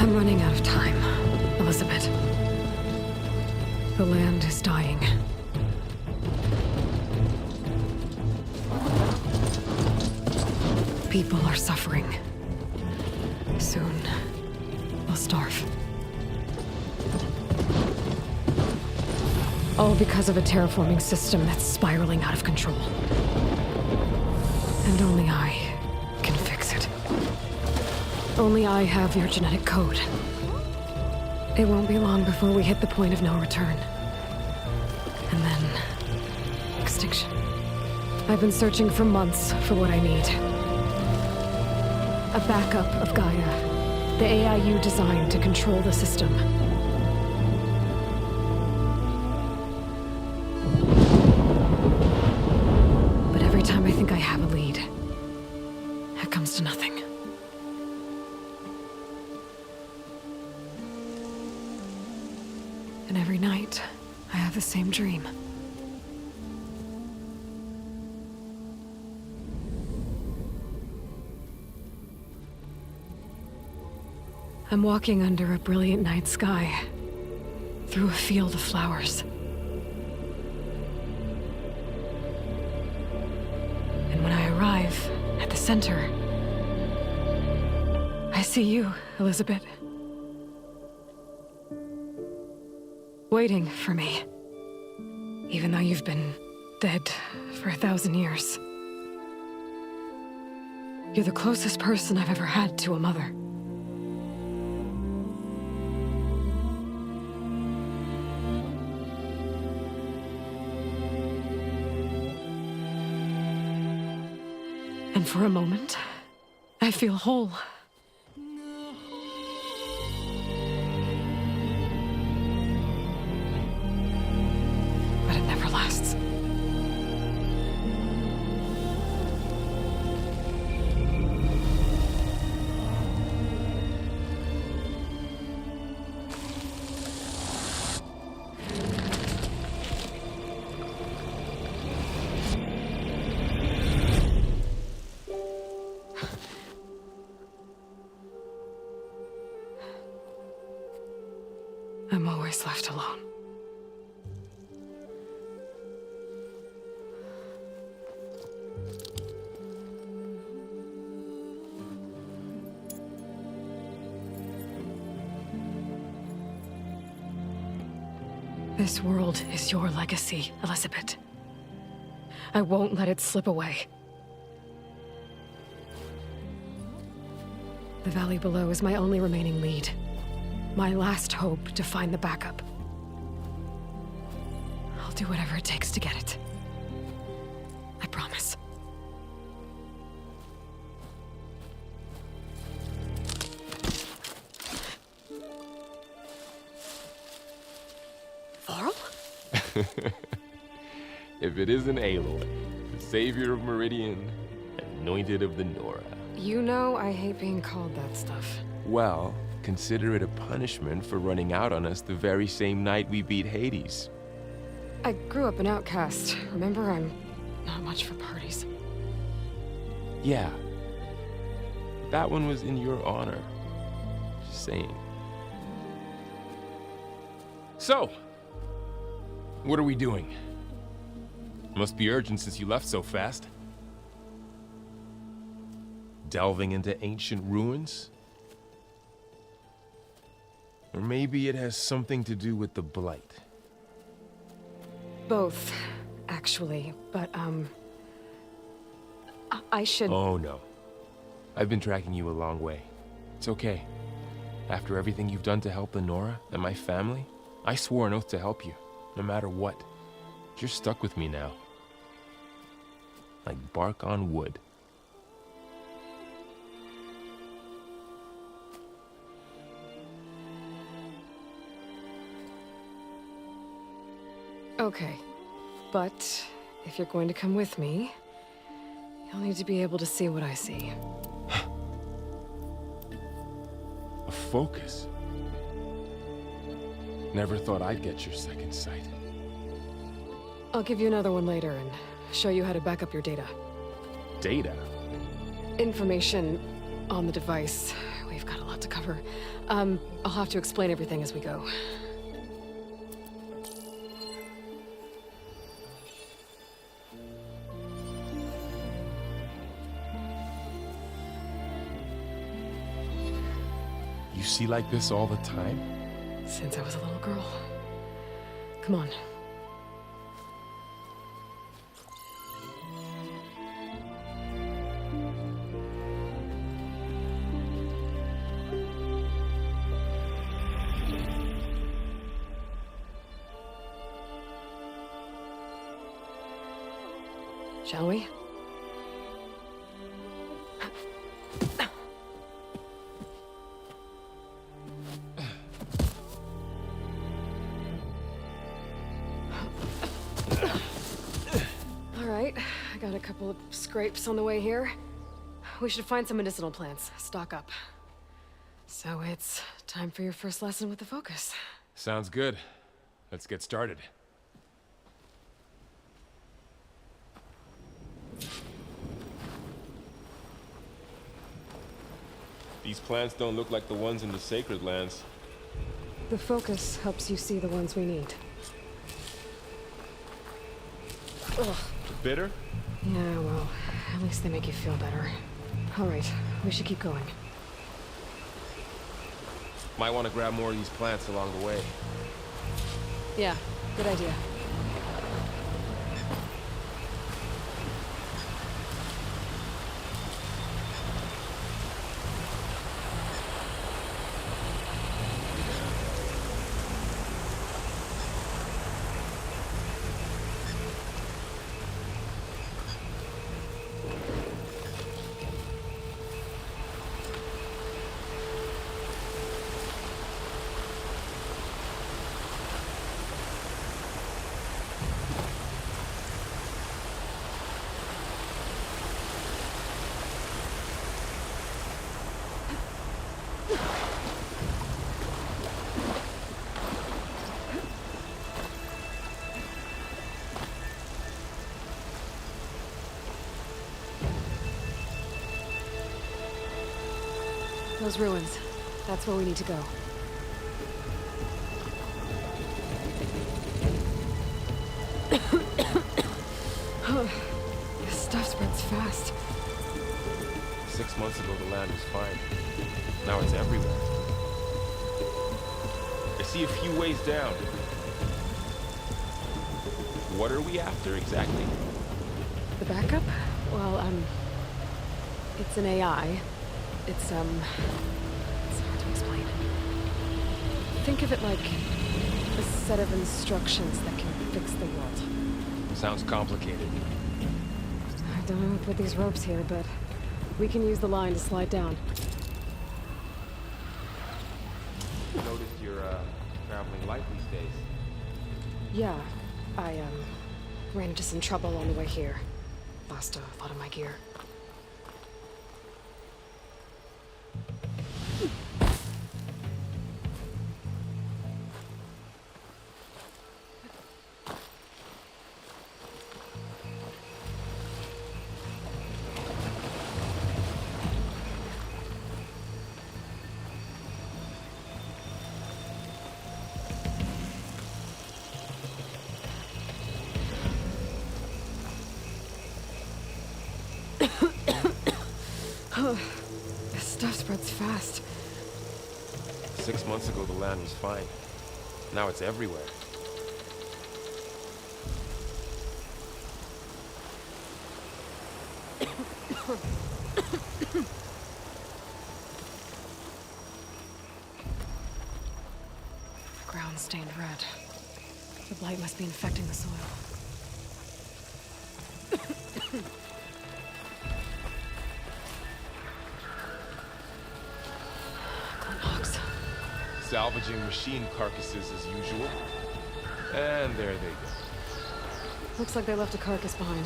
I'm running out of time, Elizabeth. The land is dying. People are suffering. Soon, they'll starve. All because of a terraforming system that's spiraling out of control. And only I can fix it. Only I have your genetic code. It won't be long before we hit the point of no return. And then... extinction. I've been searching for months for what I need. A backup of Gaia. The AI you designed to control the system. But every time I think I have a lead, it comes to nothing. And every night, I have the same dream. I'm walking under a brilliant night sky, through a field of flowers. And when I arrive at the center, I see you, Elizabeth. Waiting for me, even though you've been dead for 1,000 years. You're the closest person I've ever had to a mother. And for a moment, I feel whole. But it never lasts. I'm always left alone. This world is your legacy, Elizabeth. I won't let it slip away. The valley below is my only remaining lead. My last hope to find the backup. I'll do whatever it takes to get it. I promise. Varl? If it isn't Aloy, the savior of Meridian, anointed of the Nora. You know I hate being called that stuff. Well, consider it a punishment for running out on us the very same night we beat Hades. I grew up an outcast. Remember, I'm not much for parties. Yeah. That one was in your honor. Just saying. So, what are we doing? Must be urgent since you left so fast. Delving into ancient ruins? Or maybe it has something to do with the Blight. Both, actually, but, I should... Oh, no. I've been tracking you a long way. It's okay. After everything you've done to help the Nora and my family, I swore an oath to help you, no matter what. You're stuck with me now. Like bark on wood. Okay, but if you're going to come with me, you'll need to be able to see what I see. A focus? Never thought I'd get your second sight. I'll give you another one later and show you how to back up your data. Data? Information on the device we've got a lot to cover. I'll have to explain everything as we go. You see like this all the time? Since I was a little girl. Come on. Shall we? All right, I got a couple of scrapes on the way here. We should find some medicinal plants, stock up. So it's time for your first lesson with the focus. Sounds good. Let's get started. These plants don't look like the ones in the sacred lands. The focus helps you see the ones we need. Ugh. Bitter? Yeah, well, at least they make you feel better. All right, we should keep going. Might want to grab more of these plants along the way. Yeah, good idea. Those ruins. That's where we need to go. This stuff spreads fast. 6 months ago, the land was fine. Now it's everywhere. I see a few ways down. What are we after exactly? The backup? Well, it's an AI. It's hard to explain. Think of it like a set of instructions that can fix the world. Sounds complicated. I don't know who put these ropes here, but we can use the line to slide down. Noticed you're, traveling light these days. Yeah, I, ran into some trouble on the way here. Lost a lot of my gear. This stuff spreads fast. 6 months ago, the land was fine. Now it's everywhere. Ground stained red. The blight must be infecting the soil. Salvaging machine carcasses as usual. And there they go. Looks like they left a carcass behind.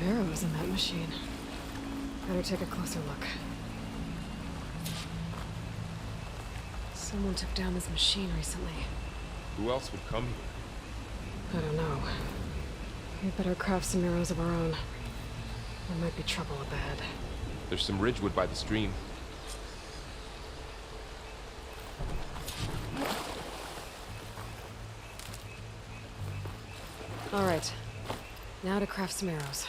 of arrows in that machine. Better take a closer look. Someone took down this machine recently. Who else would come here? I don't know. We better craft some arrows of our own. There might be trouble up ahead. There's some ridgewood by the stream. All right. Now to craft some arrows.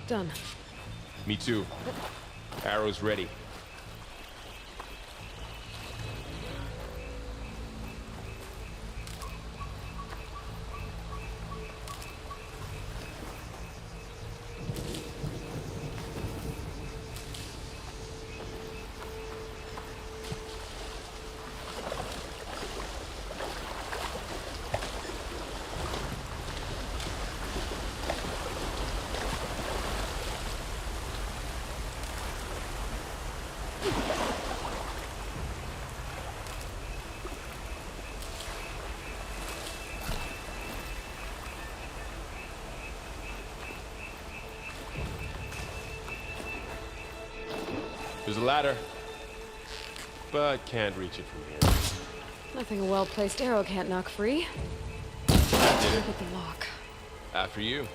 Done. Me too. Arrows ready. There's a ladder, but can't reach it from here. Nothing a well-placed arrow can't knock free. Did it? Look at the lock. After you.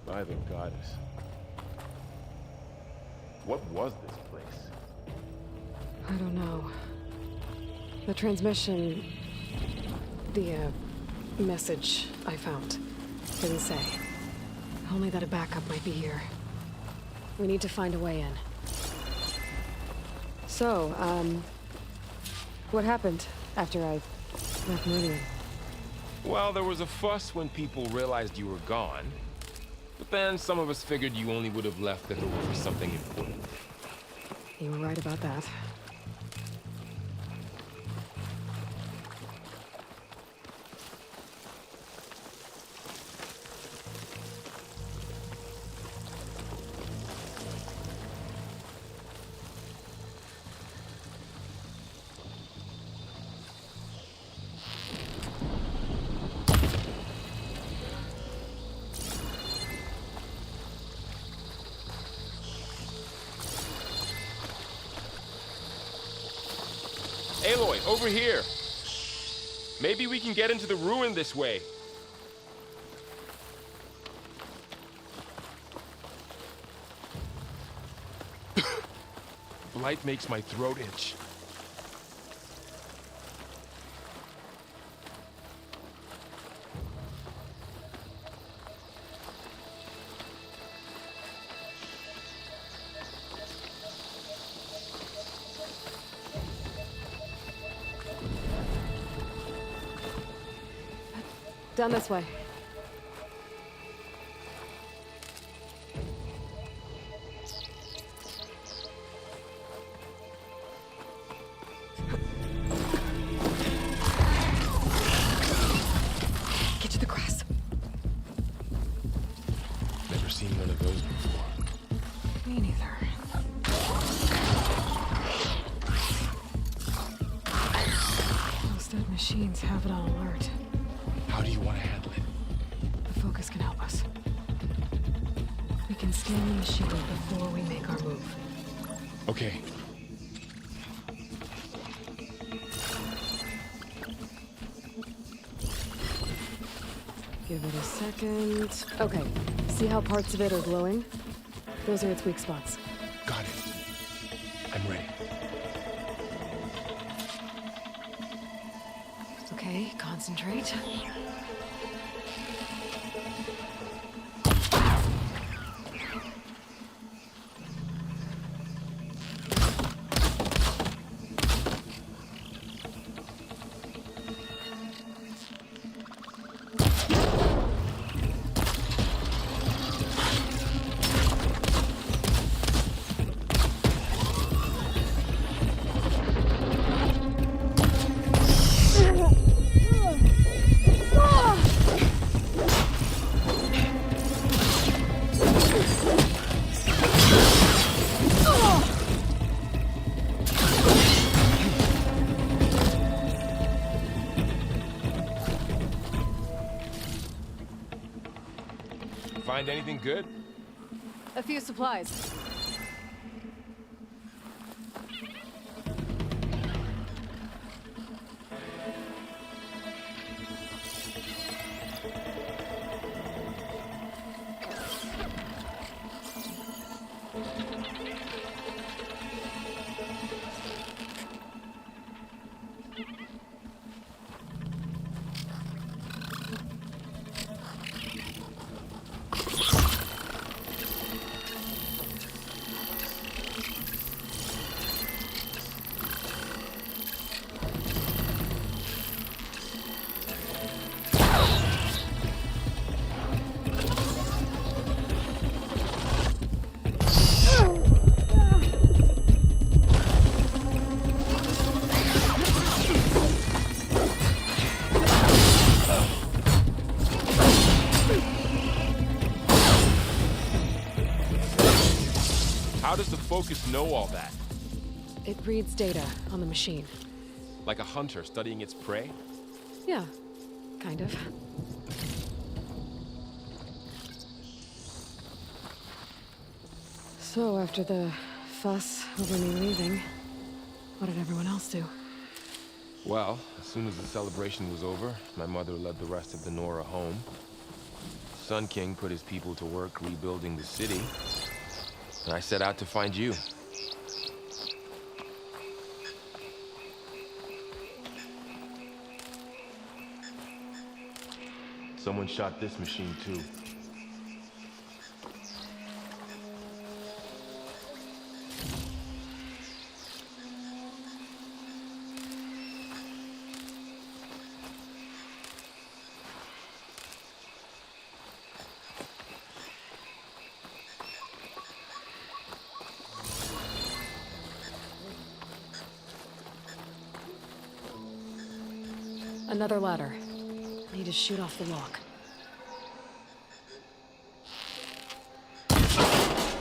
By the goddess. What was this place? I don't know. The transmission... the, message I found didn't say. Only that a backup might be here. We need to find a way in. So, what happened after I left Meridian? Well, there was a fuss when people realized you were gone. But then some of us figured you only would have left if it were for something important. You were right about that. Aloy, over here! Maybe we can get into the ruin this way. Light makes my throat itch. Down this way. Get to the grass. Never seen one of those before. Me neither. Those dead machines have it on alert. How do you want to handle it? The focus can help us. We can scan the machine before we make our move. Okay. Give it a second. Okay, see how parts of it are glowing? Those are its weak spots. Got it. I'm ready. Okay, concentrate. Find anything good? A few supplies. How does the Focus know all that? It reads data on the machine. Like a hunter studying its prey? Yeah, kind of. So, after the fuss over me leaving, what did everyone else do? Well, as soon as the celebration was over, my mother led the rest of the Nora home. Sun King put his people to work rebuilding the city, and I set out to find you. Someone shot this machine too. Another ladder. Need to shoot off the lock.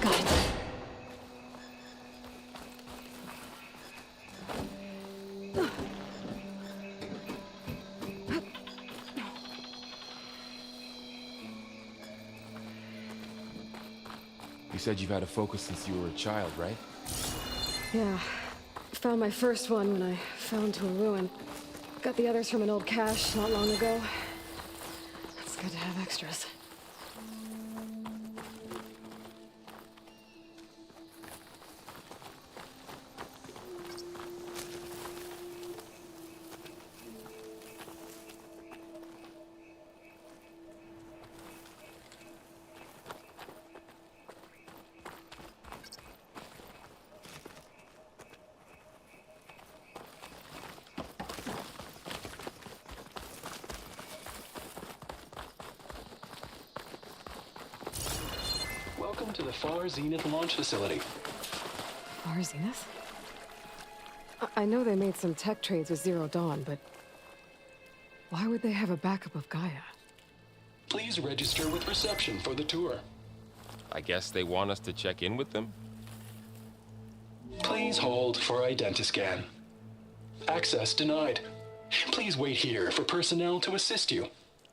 Got it. You said you've had a Focus since you were a child, right? Yeah. Found my first one when I fell into a ruin. Got the others from an old cache not long ago. It's good to have extras. Welcome to the Far Zenith launch facility. Far Zenith? I know they made some tech trades with Zero Dawn, but why would they have a backup of Gaia? Please register with reception for the tour. I guess they want us to check in with them. Please hold for identiscan. Access denied. Please wait here for personnel to assist you.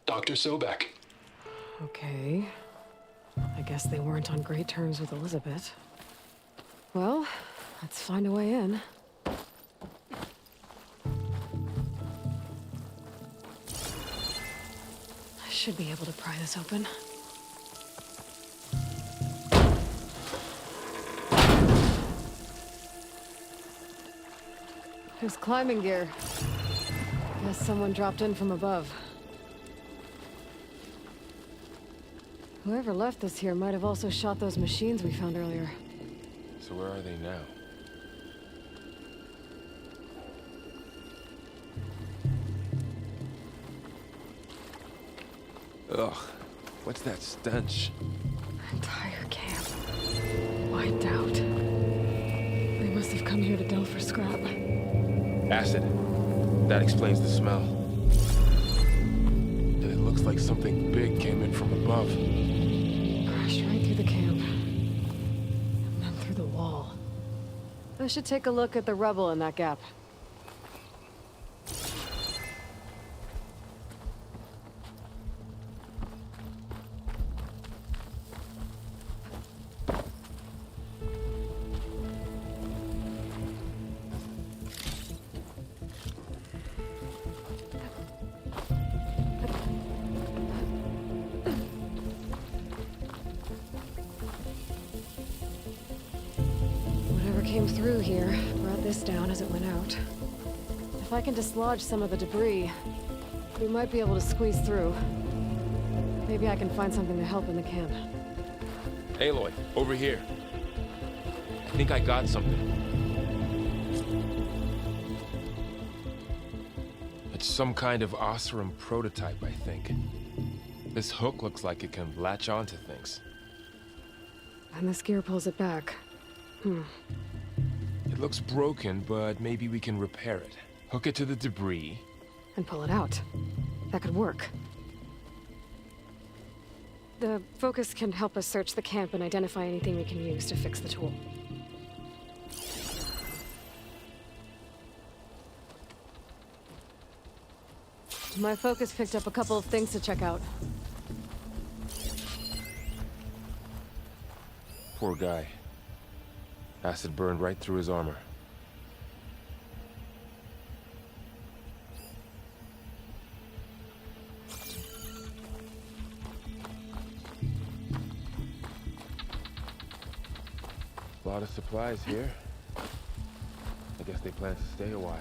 Dr. Sobek. Okay. I guess they weren't on great terms with Elizabeth. Well, let's find a way in. I should be able to pry this open. There's climbing gear. Guess someone dropped in from above. Whoever left this here might have also shot those machines we found earlier. So where are they now? Ugh, what's that stench? Entire camp. Wiped out. They must have come here to delve for scrap. Acid. That explains the smell. And it looks like something big came in from above. Crashed right through the camp. And then through the wall. I should take a look at the rubble in that gap. through here brought this down as it went out. If I can dislodge some of the debris, we might be able to squeeze through. Maybe I can find something to help in the camp. Aloy, over here. I think I got something. It's some kind of Osram prototype, I think. This hook looks like it can latch onto things. And this gear pulls it back. It looks broken, but maybe we can repair it. Hook it to the debris. And pull it out. That could work. The focus can help us search the camp and identify anything we can use to fix the tool. My focus picked up a couple of things to check out. Poor guy. Acid burned right through his armor. A lot of supplies here. I guess they plan to stay a while.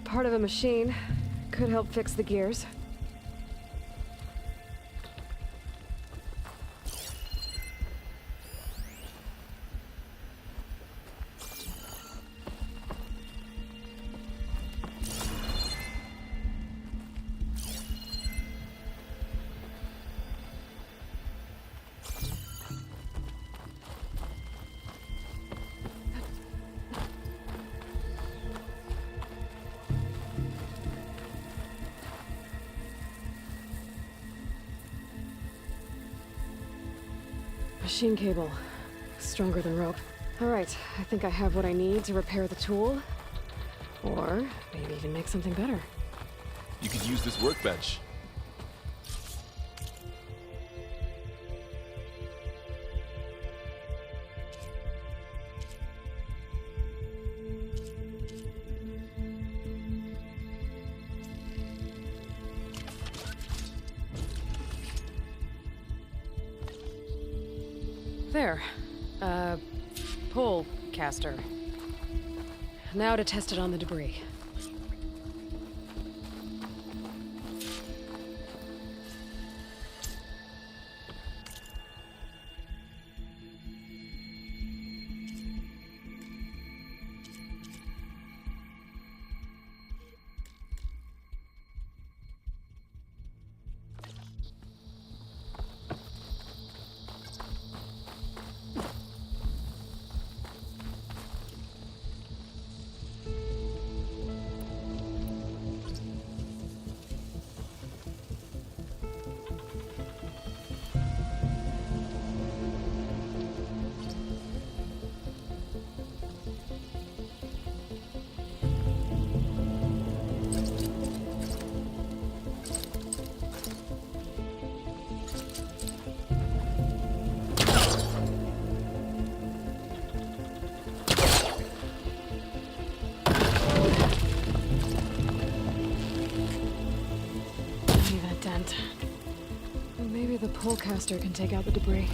Part of a machine. Could help fix the gears. Machine cable. Stronger than rope. Alright, I think I have what I need to repair the tool. Or maybe even make something better. You could use this workbench. There. Pull caster. Now to test it on the debris. Maybe the polecaster can take out the debris.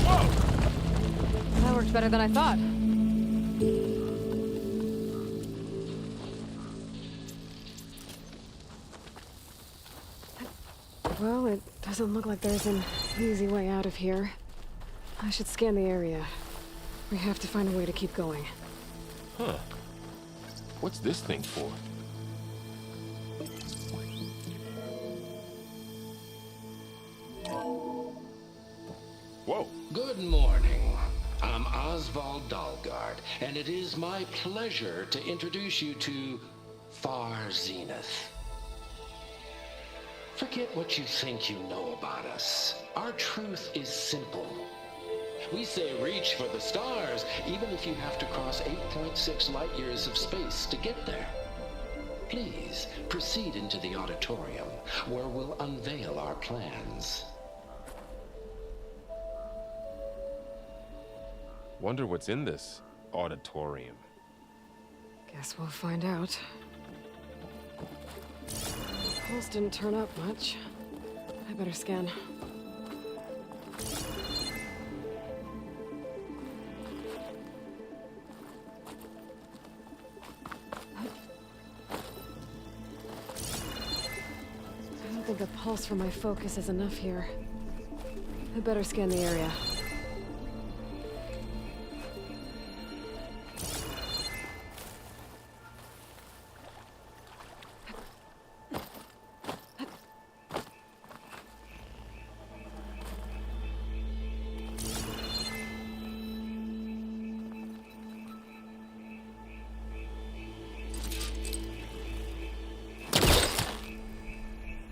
Whoa! That worked better than I thought. Well, it doesn't look like there's an easy way out of here. I should scan the area. We have to find a way to keep going. Huh. What's this thing for? Whoa. Good morning. I'm Oswald Dalgard, and it is my pleasure to introduce you to Far Zenith. Forget what you think you know about us. Our truth is simple. We say reach for the stars, even if you have to cross 8.6 light years of space to get there. Please proceed into the auditorium, where we'll unveil our plans. Wonder what's in this auditorium. Guess we'll find out. Pulse didn't turn up much. I better scan. I don't think a pulse from my focus is enough here. I better scan the area.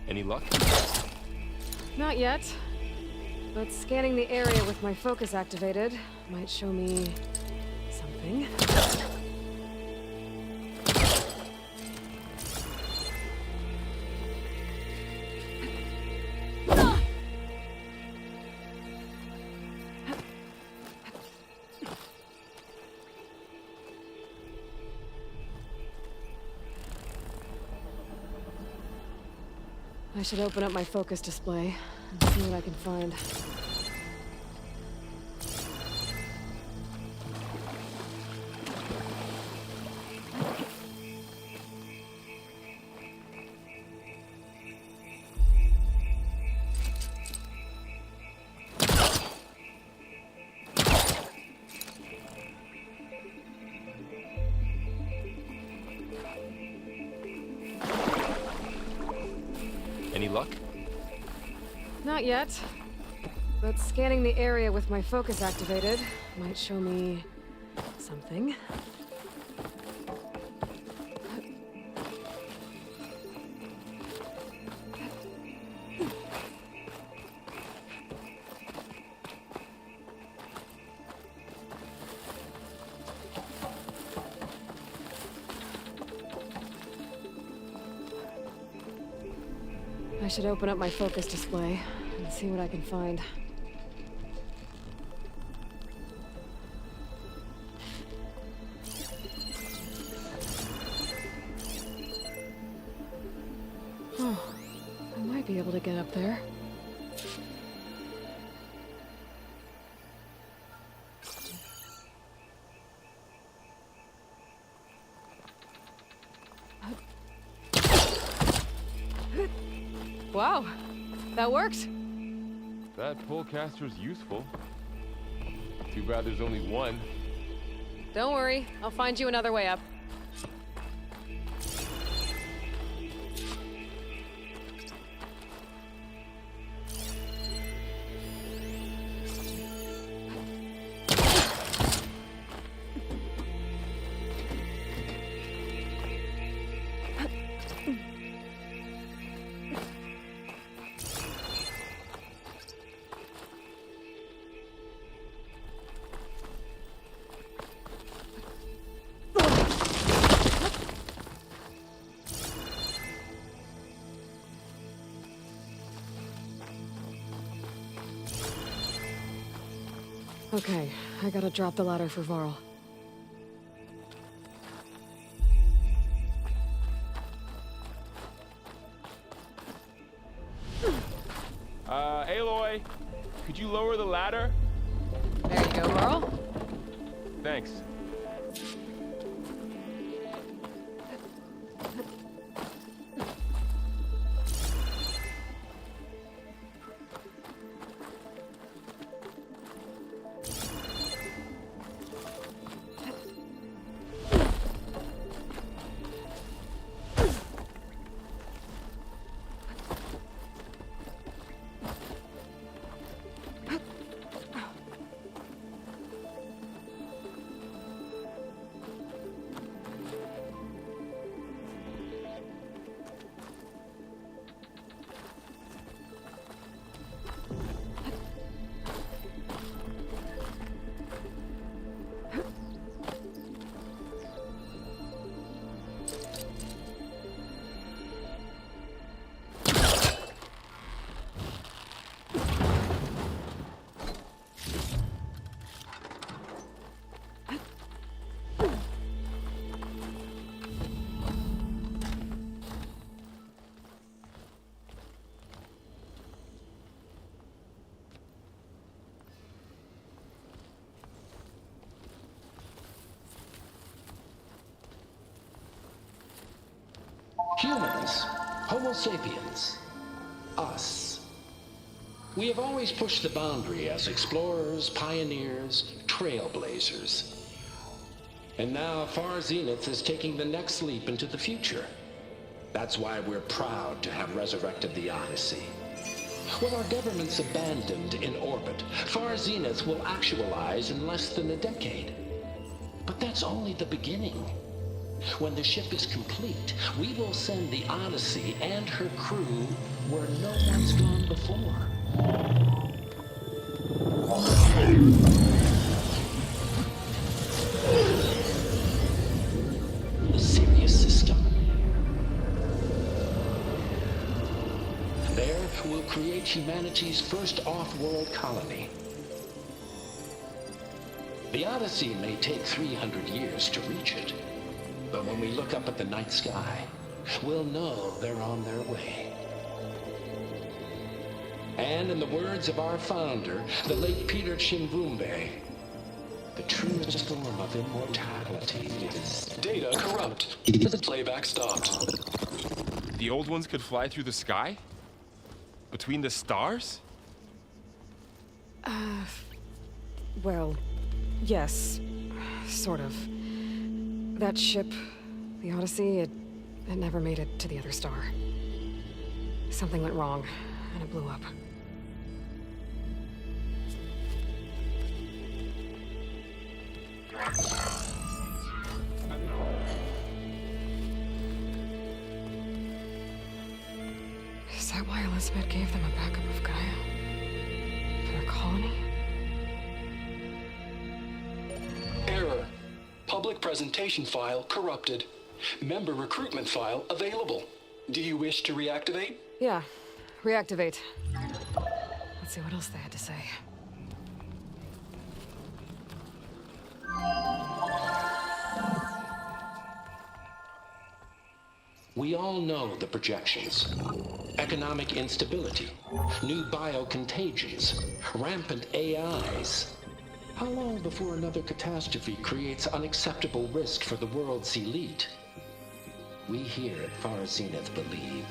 Any luck? Not yet. But scanning the area with my focus activated might show me something. I should open up my focus display and see what I can find. Any luck? Not yet. But scanning the area with my focus activated might show me something. I should open up my focus display and see what I can find. Oh, I might be able to get up there. Wow, that worked. That pullcaster's useful. Too bad there's only one. Don't worry, I'll find you another way up. Okay, I gotta drop the ladder for Varl. Aloy, could you lower the ladder? There you go, Varl. Thanks. Humans. Homo sapiens. Us. We have always pushed the boundary as explorers, pioneers, trailblazers. And now Far Zenith is taking the next leap into the future. That's why we're proud to have resurrected the Odyssey. When our government's abandoned in orbit, Far Zenith will actualize in less than a decade. But that's only the beginning. When the ship is complete, we will send the Odyssey and her crew where no one's gone before. The Sirius system. There, we'll create humanity's first off-world colony. The Odyssey may take 300 years to reach it, but when we look up at the night sky, we'll know they're on their way. And in the words of our founder, the late Peter Chimbumbe, the truest form of immortality is... Data corrupt. Playback stopped. The old ones could fly through the sky? Between the stars? Well, yes. Sort of. That ship, the Odyssey, it never made it to the other star. Something went wrong, and it blew up. Is that why Elizabeth gave them a backup of Gaia? For their colony? Error. Public presentation file corrupted. Member recruitment file available. Do you wish to reactivate? Yeah. Reactivate. Let's see what else they had to say. We all know the projections. Economic instability, new biocontagions, rampant AIs. How long before another catastrophe creates unacceptable risk for the world's elite? We here at Far Zenith believe,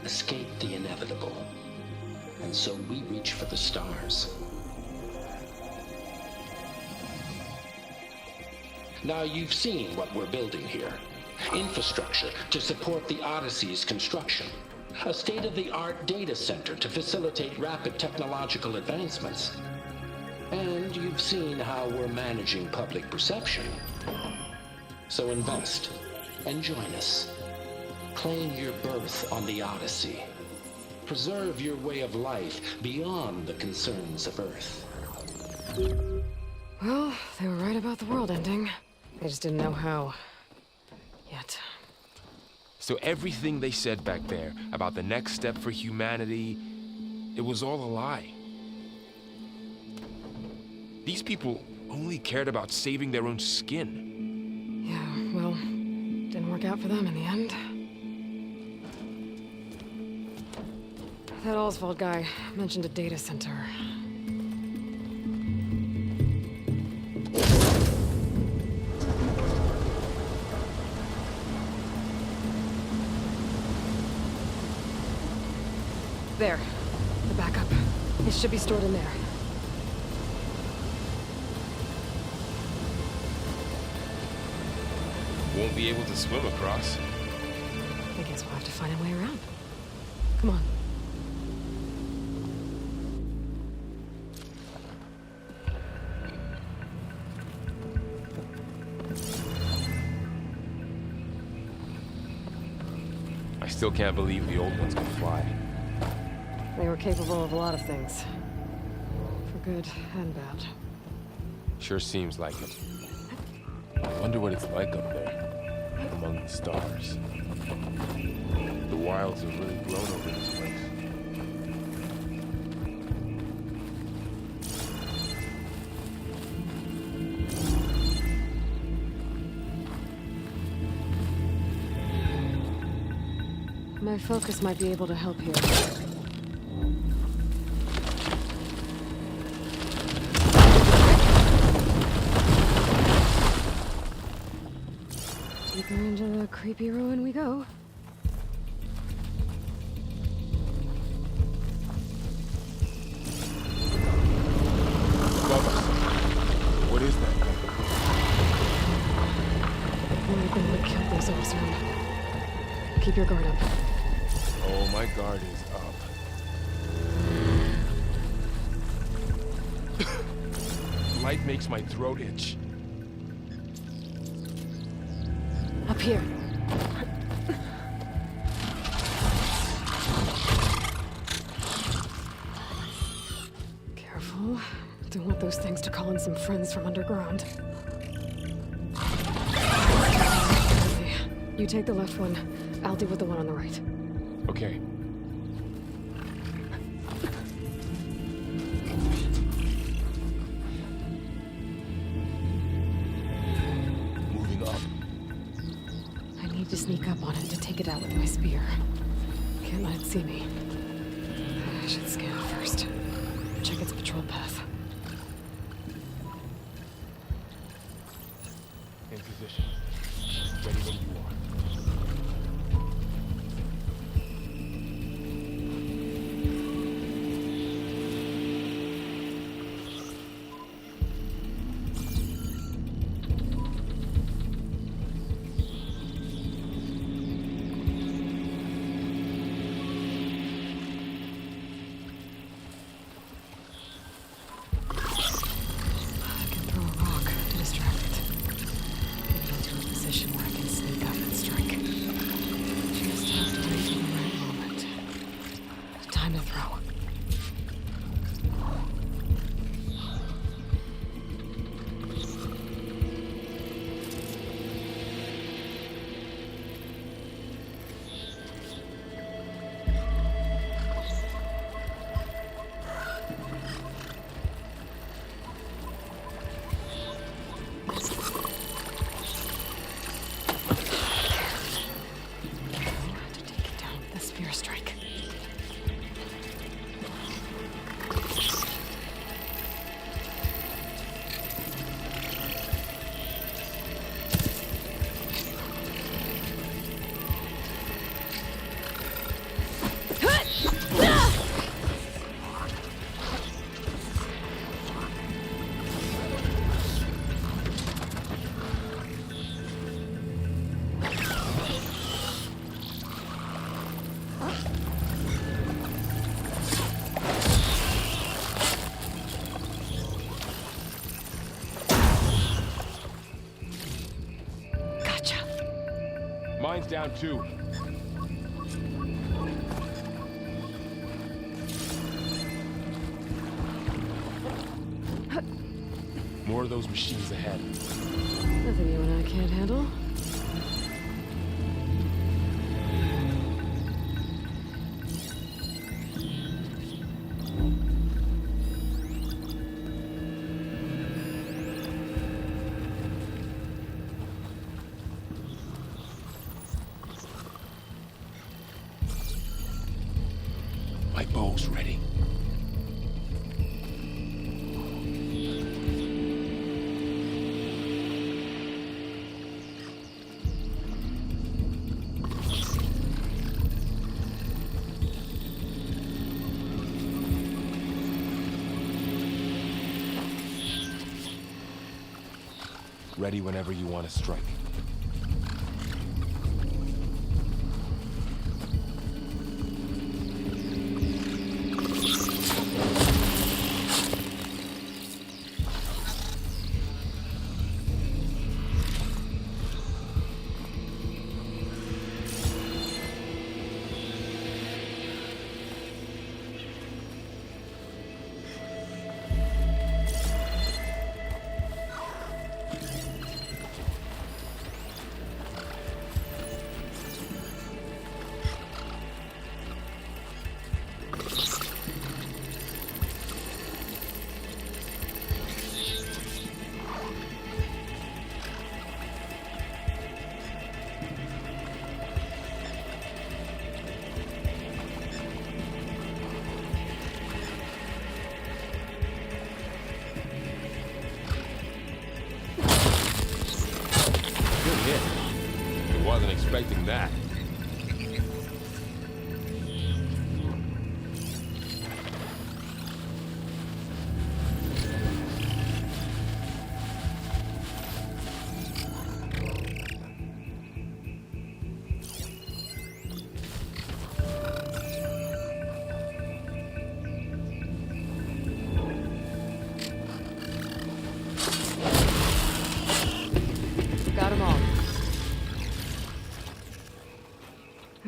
escape the inevitable. And so we reach for the stars. Now you've seen what we're building here. Infrastructure to support the Odyssey's construction. A state-of-the-art data center to facilitate rapid technological advancements. And you've seen how we're managing public perception. So invest and join us. Claim your berth on the Odyssey. Preserve your way of life beyond the concerns of Earth. Well, they were right about the world ending. They just didn't know how. Yet. So everything they said back there about the next step for humanity, it was all a lie. These people only cared about saving their own skin. Yeah, well, didn't work out for them in the end. That Oswald guy mentioned a data center. There. The backup. It should be stored in there. Won't be able to swim across. I guess we'll have to find a way around. Come on. I still can't believe the old ones could fly. They were capable of a lot of things. For good and bad. Sure seems like it. I wonder what it's like up there, among the stars. The wilds have really grown over this place. My focus might be able to help here. Deeper into the creepy ruin we go. Keep your guard up. Oh, my guard is up. Light makes my throat itch. Up here. Careful. Don't want those things to call in some friends from underground. You take the left one. I'll deal with the one on the right. Okay. Moving up. I need to sneak up on it to take it out with my spear. Can't let it see me. I should scan it first. Check its patrol path. In position. Ready when you are. I can throw a rock to distract it. Get it into a position where I can sneak up and strike. Just have to wait for the right moment. Time to throw. To take it down with the spear strike. Gotcha. Mine's down too. More of those machines ahead. Nothing you and I can't handle. My bow's ready. Ready whenever you want to strike. Good hit. I wasn't expecting that.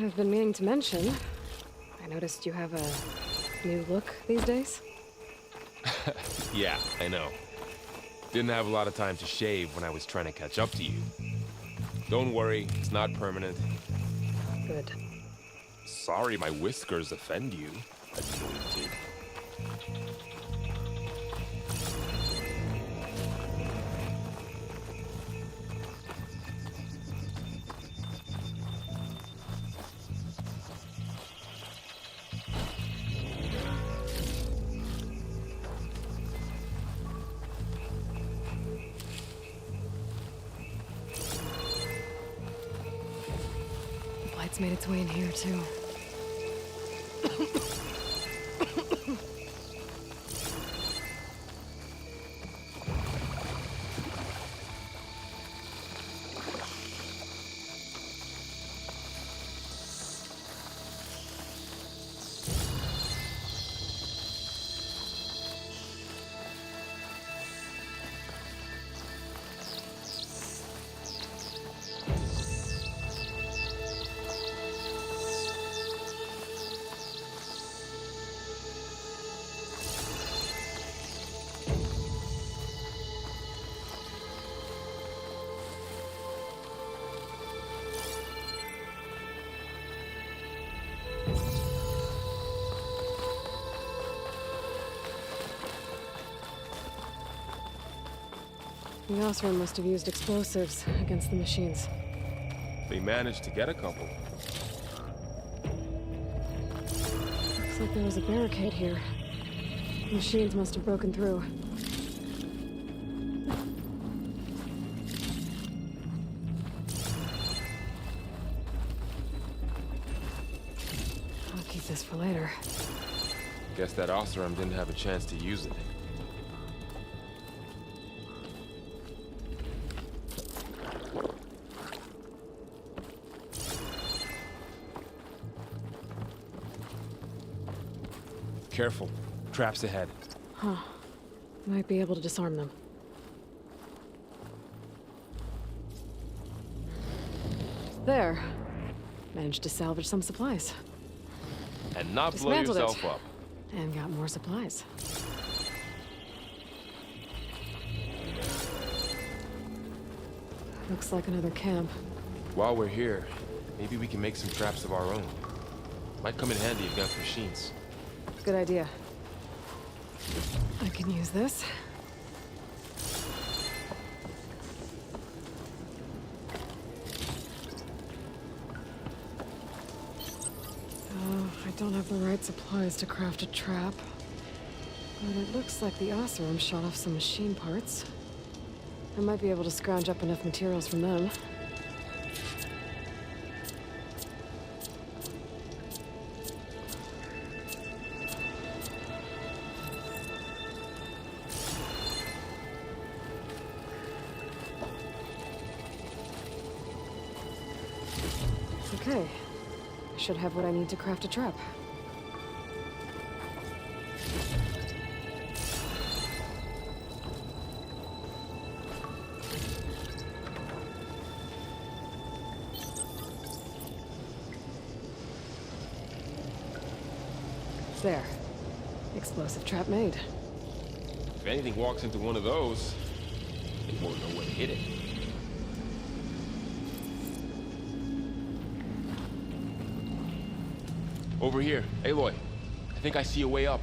I've been meaning to mention, I noticed you have a new look these days. Yeah, I know. Didn't have a lot of time to shave when I was trying to catch up to you. Don't worry, it's not permanent. Good. Sorry my whiskers offend you. Anointed. The blight's made its way in here, too. The Osram must have used explosives against the machines. They managed to get a couple. Looks like there was a barricade here. The machines must have broken through. I'll keep this for later. Guess that Osram didn't have a chance to use it. Careful. Traps ahead. Huh. Might be able to disarm them. There. Managed to salvage some supplies. And not blow Dismantled yourself it. up. And got more supplies. Looks like another camp. While we're here, maybe we can make some traps of our own. Might come in handy against machines. Good idea. I can use this. Oh, I don't have the right supplies to craft a trap. But it looks like the Osram shot off some machine parts. I might be able to scrounge up enough materials from them. Okay. I should have what I need to craft a trap. There. Explosive trap made. If anything walks into one of those, they won't know where to hit it. Over here, Aloy. I think I see a way up.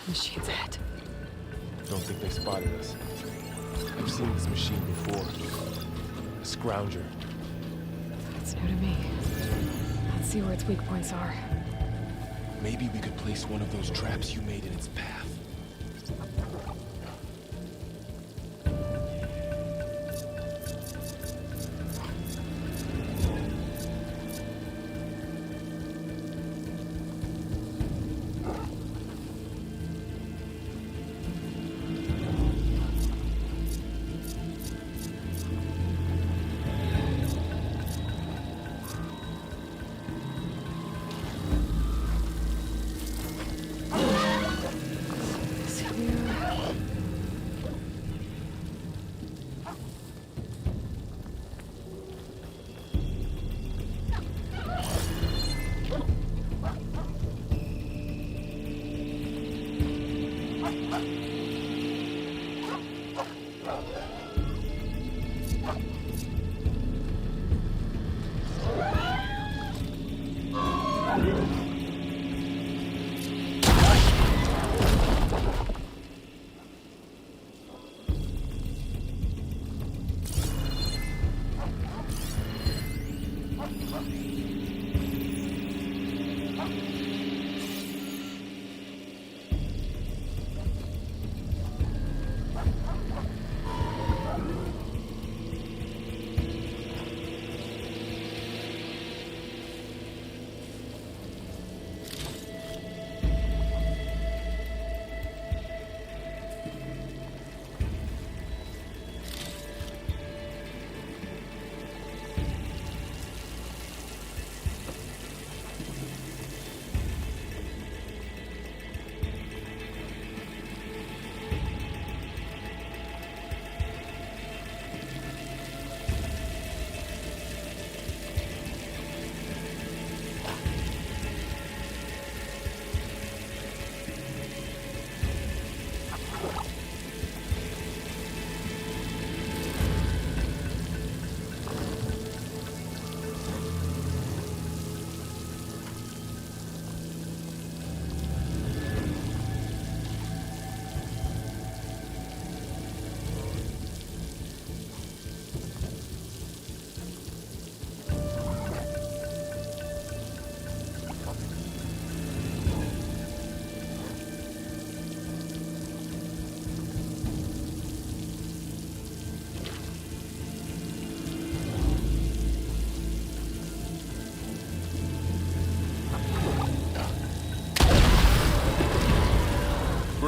Machine's ahead. Don't think they spotted us. I've seen this machine before. A scrounger. It's new to me. Let's see where its weak points are. Maybe we could place one of those traps you made in its path.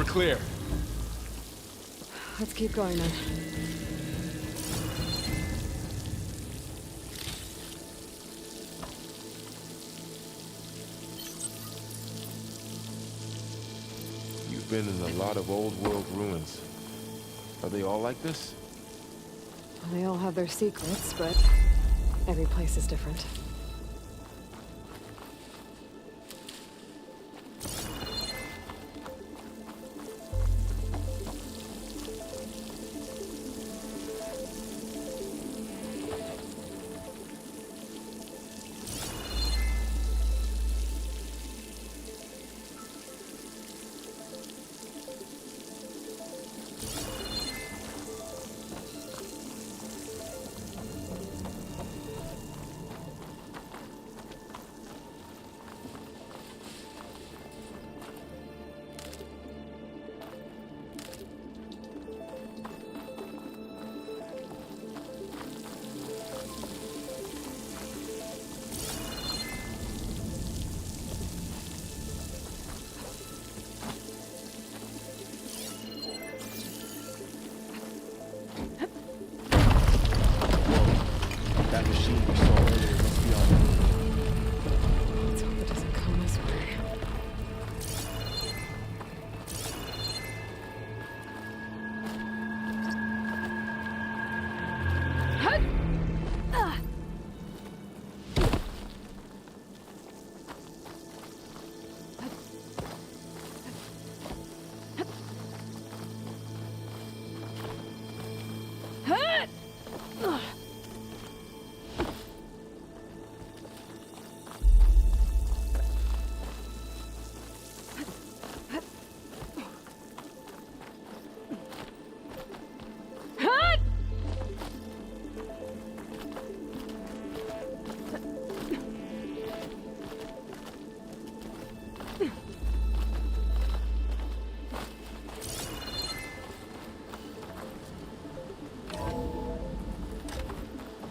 clear. Let's keep going then. You've been in a lot of old world ruins. Are they all like this? Well, they all have their secrets, but every place is different. That machine we saw earlier must be on. Let's hope it doesn't come this way.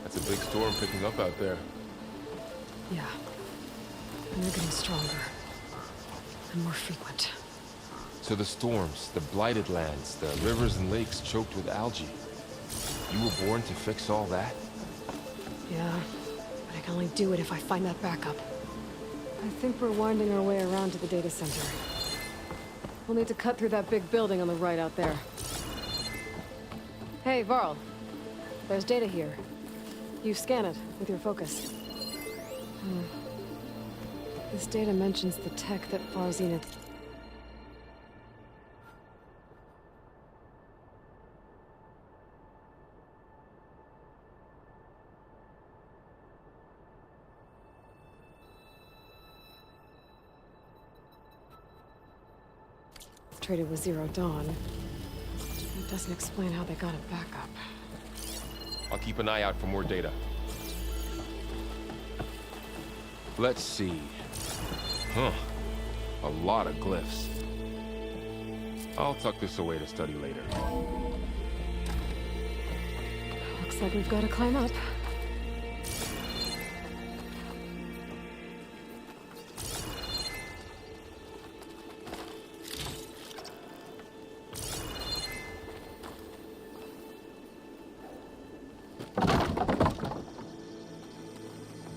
That's a big storm picking up out there. Yeah. And they're getting stronger. And more frequent. So the storms, the blighted lands, the rivers and lakes choked with algae. You were born to fix all that? Yeah. But I can only do it if I find that backup. I think we're winding our way around to the data center. We'll need to cut through that big building on the right out there. Hey, Varl. There's data here. You scan it with your focus. This data mentions the tech that Varzina... traded with Zero Dawn. It doesn't explain how they got it back up. I'll keep an eye out for more data. Let's see. Huh. A lot of glyphs. I'll tuck this away to study later. Looks like we've got to climb up.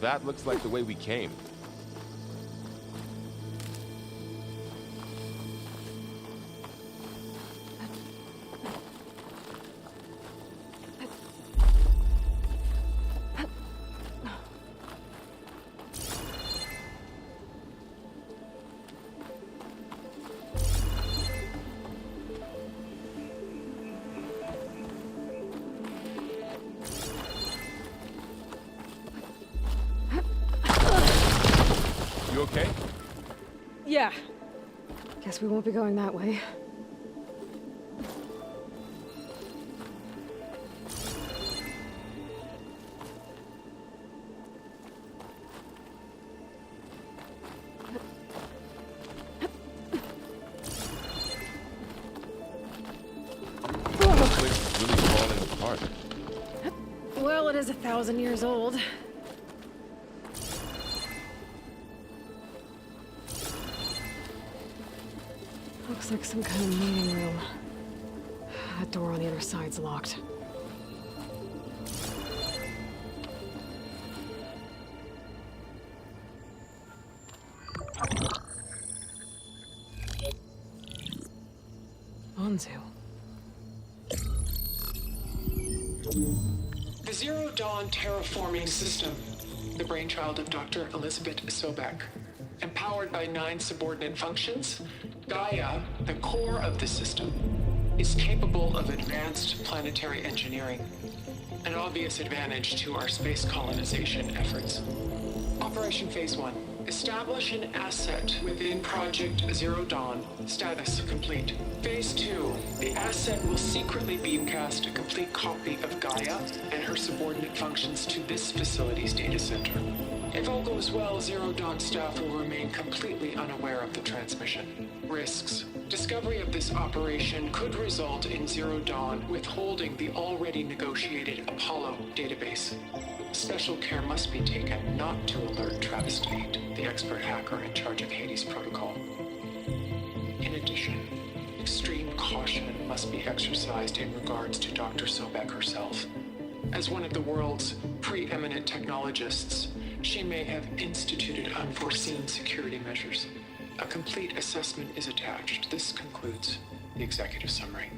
That looks like the way we came. You okay? Yeah. Guess we won't be going that way. This place is really falling apart. Well, it is 1,000 years old. Looks like some kind of meeting room. That door on the other side's locked. Anzu. The Zero Dawn terraforming system, the brainchild of Dr. Elizabeth Sobek. Empowered by 9 subordinate functions, Gaia, the core of the system, is capable of advanced planetary engineering, an obvious advantage to our space colonization efforts. Operation Phase 1. Establish an asset within Project Zero Dawn. Status complete. Phase 2. The asset will secretly beamcast a complete copy of Gaia and her subordinate functions to this facility's data center. If all goes well, Zero Dawn staff will remain completely unaware of the transmission. Risks. Discovery of this operation could result in Zero Dawn withholding the already negotiated Apollo database. Special care must be taken not to alert Travis Tate, the expert hacker in charge of Hades Protocol. In addition, extreme caution must be exercised in regards to Dr. Sobek herself. As one of the world's preeminent technologists, she may have instituted unforeseen security measures. A complete assessment is attached. This concludes the executive summary.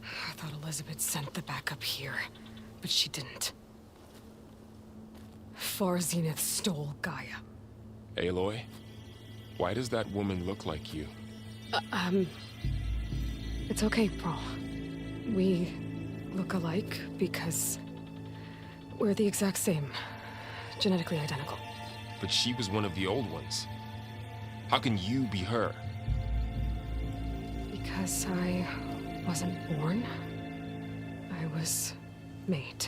I thought Elizabeth sent the backup here, but she didn't. Far Zenith stole Gaia. Aloy? Why does that woman look like you? It's okay, Pearl. We look alike because we're the exact same. Genetically identical. But she was one of the old ones. How can you be her? Because I wasn't born. I was made.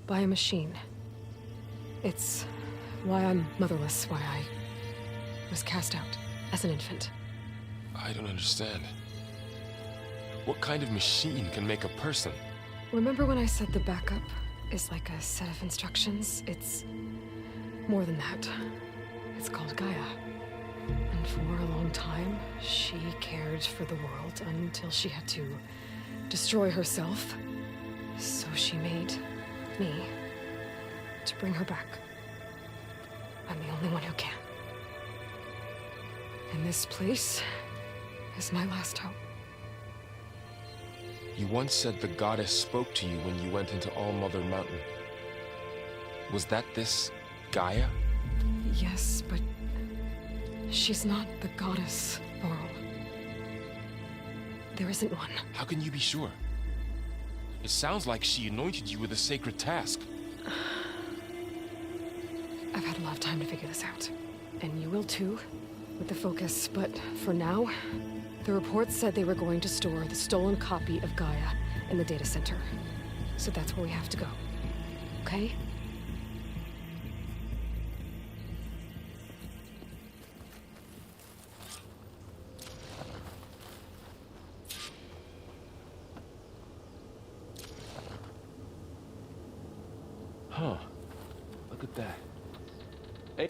By a machine. It's why I'm motherless, why I was cast out as an infant. I don't understand. What kind of machine can make a person? Remember when I said the backup is like a set of instructions? It's more than that. It's called Gaia. And for a long time, she cared for the world until she had to destroy herself. So she made me to bring her back. I'm the only one who can. And this place is my last hope. You once said the goddess spoke to you when you went into All-Mother Mountain. Was that this Gaia? Yes, but she's not the goddess, Laurel. There isn't one. How can you be sure? It sounds like she anointed you with a sacred task. I've had a lot of time to figure this out. And you will too, with the focus. But for now, the reports said they were going to store the stolen copy of Gaia in the data center. So that's where we have to go. Okay? Huh. Look at that. Hey.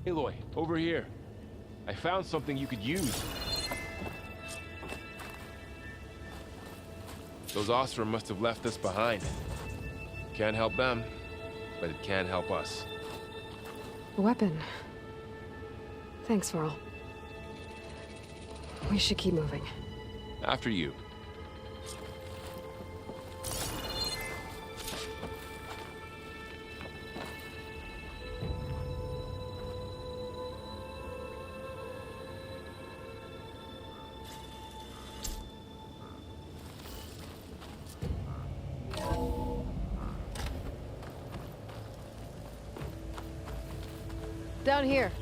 Aloy, over here. I found something you could use. Those Ostrom must have left us behind. Can't help them, but it can help us. A weapon. Thanks, Varl. We should keep moving. After you. Down here.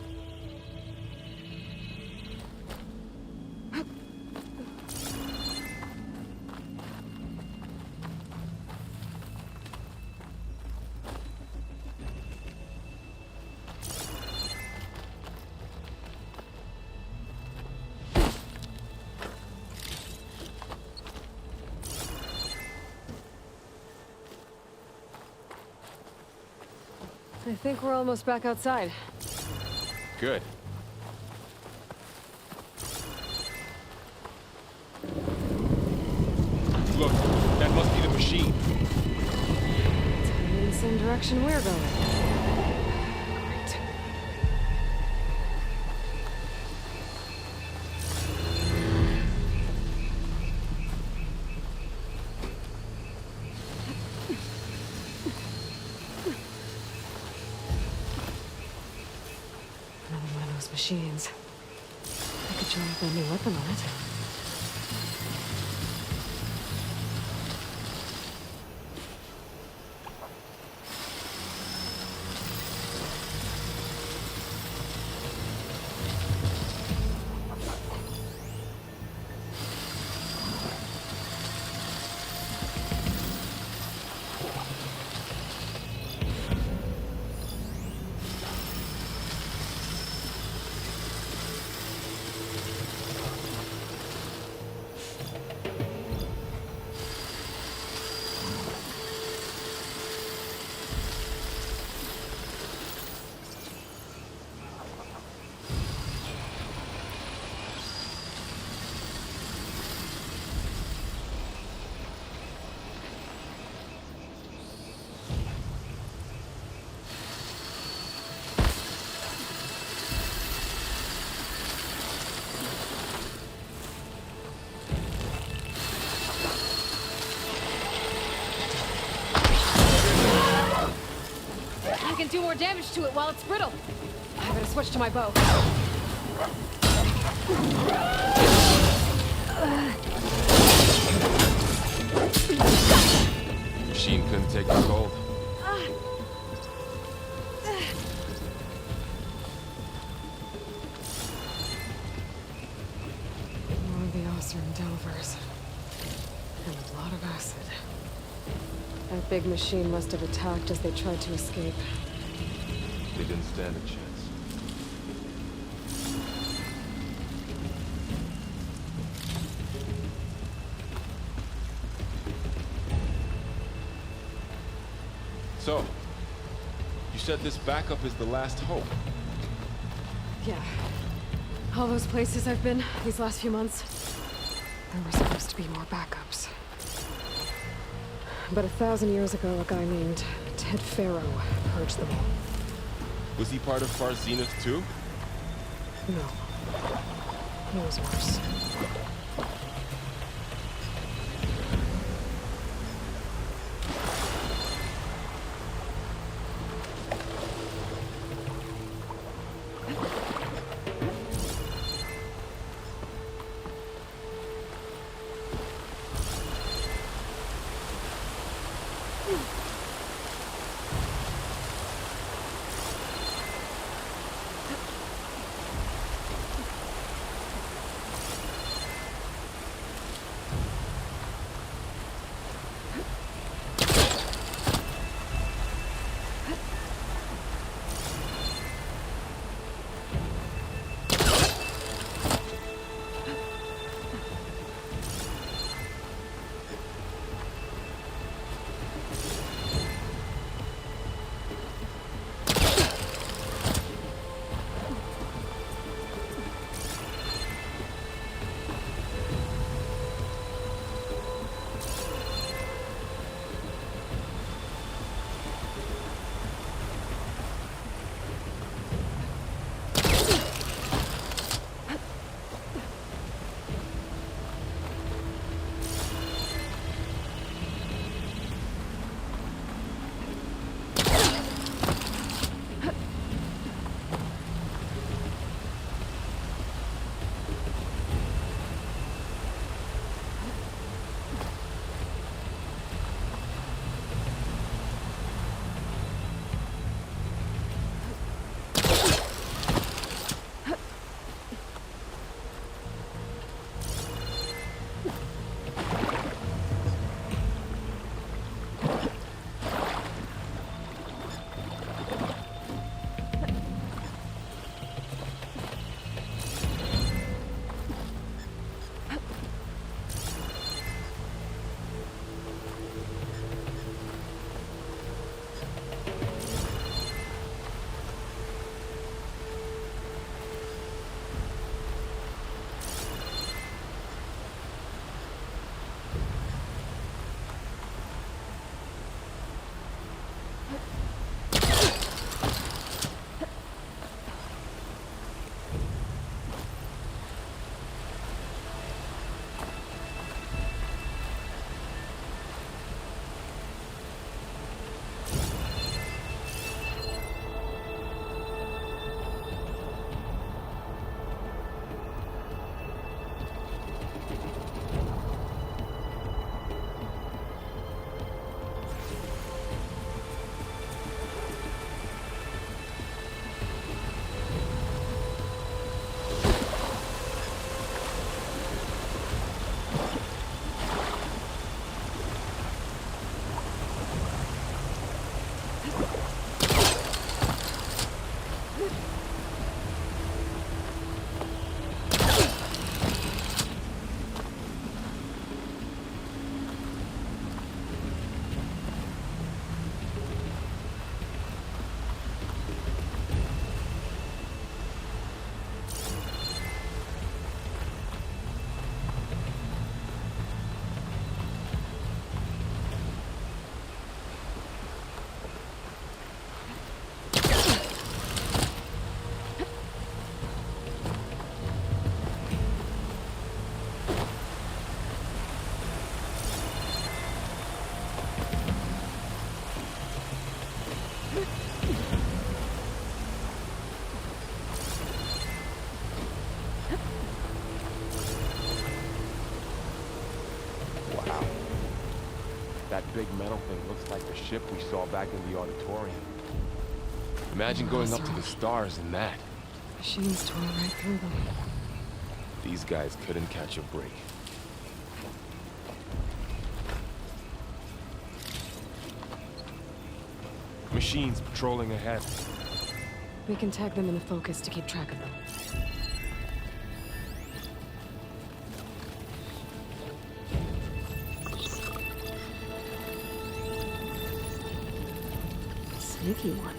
I think we're almost back outside. Good. Look, that must be the machine. It's heading in the same direction we're going. Great. Another one of those machines. I could try a new weapon on it. I can do more damage to it while it's brittle. I better switch to my bow. Machine couldn't take the cold. More of the Ostrom Delvers. And a lot of acid. That big machine must have attacked as they tried to escape. They didn't stand a chance. So, you said this backup is the last hope. Yeah. All those places I've been these last few months, there were supposed to be more backups. But 1,000 years ago, a guy named Ted Farrow purged them all. Was he part of Far Zenith too? No. He was worse. That big metal thing looks like the ship we saw back in the auditorium. Imagine going up to the stars in that. Machines tore right through them. These guys couldn't catch a break. Machines patrolling ahead. We can tag them in the focus to keep track of them. Sneaky one.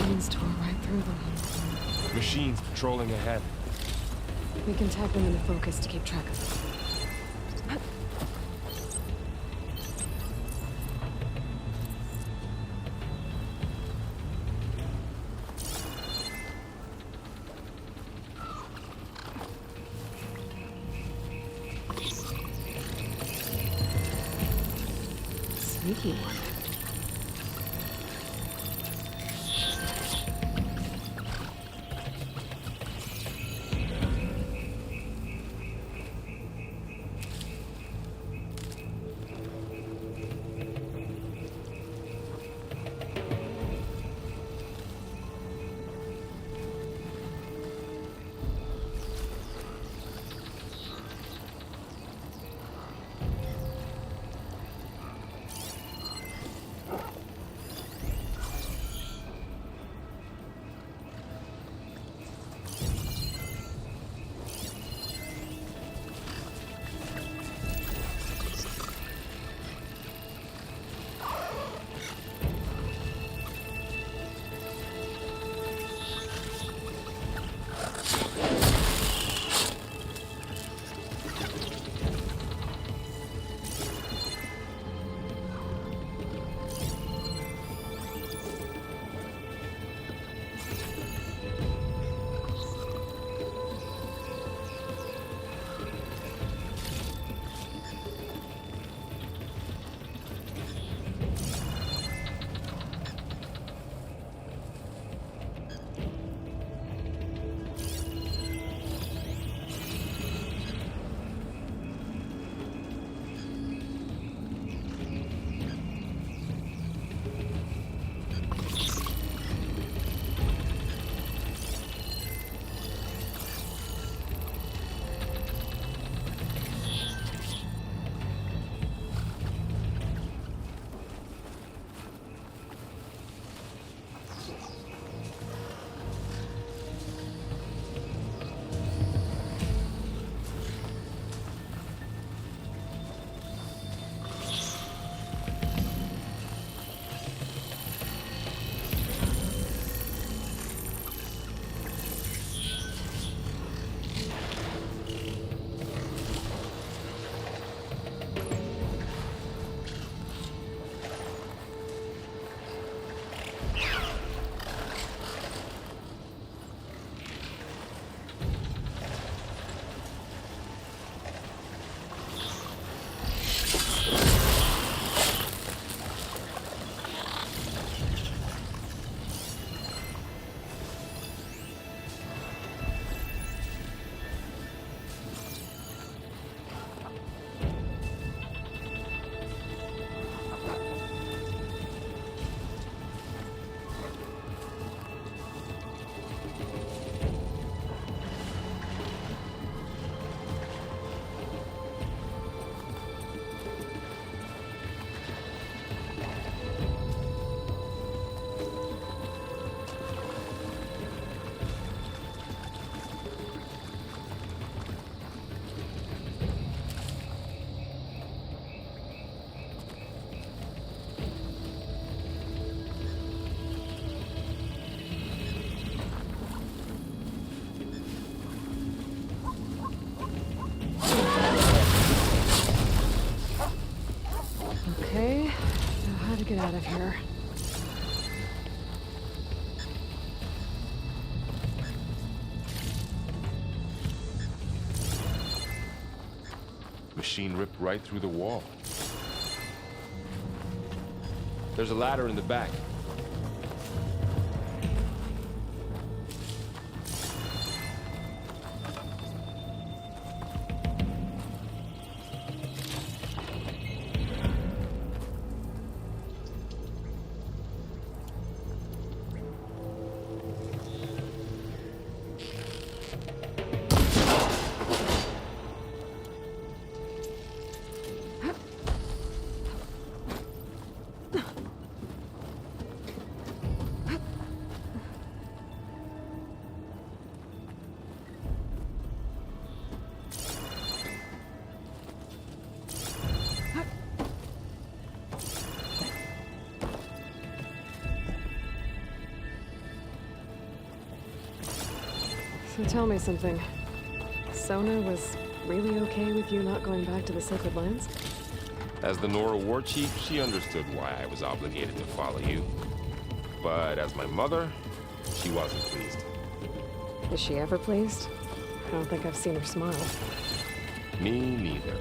Machines tore right through them. Machines patrolling ahead. We can tag them in the focus to keep track of them. Sneaky one. machine ripped right through the wall. There's a ladder in the back. So tell me something. Sona was really okay with you not going back to the Sacred Lands? As the Nora war chief, she understood why I was obligated to follow you. But as my mother, she wasn't pleased. Is she ever pleased? I don't think I've seen her smile. Me neither.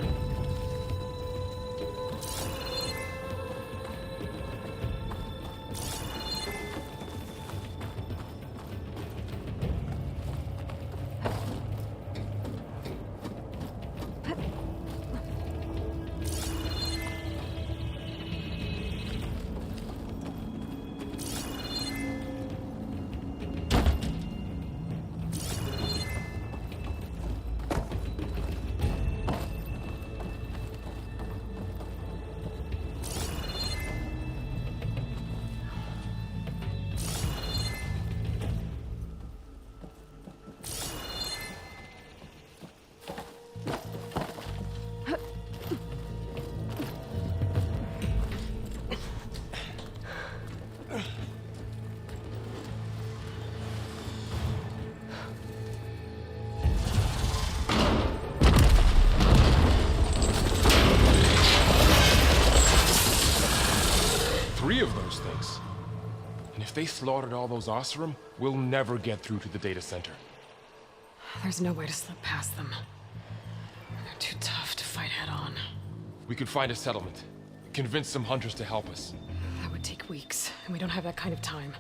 Three of those things. And if they slaughtered all those Oseram, we'll never get through to the data center. There's no way to slip past them. They're too tough to fight head-on. We could find a settlement. Convince some hunters to help us. That would take weeks, and we don't have that kind of time.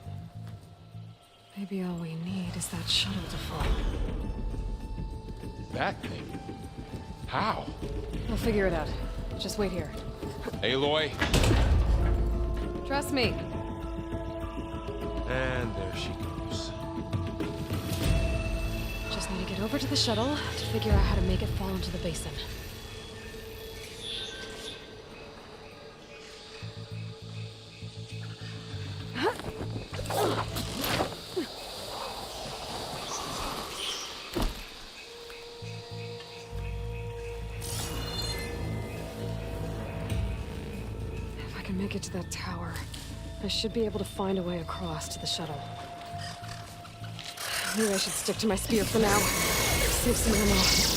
Maybe all we need is that shuttle to fall. That thing? How? I'll figure it out. Just wait here. Aloy. Trust me. And there she goes. Just need to get over to the shuttle to figure out how to make it fall into the basin. If I can make it to that tower, I should be able to find a way across to the shuttle. Maybe I should stick to my spear for now. Save some ammo.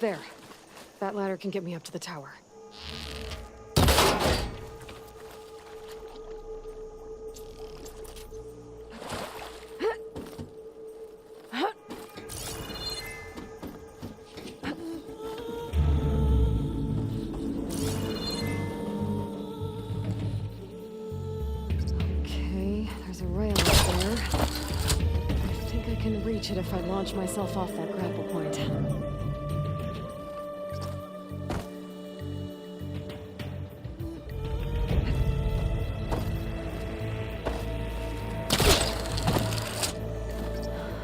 There. That ladder can get me up to the tower. Okay, there's a rail up there. I think I can reach it if I launch myself off that grapple point.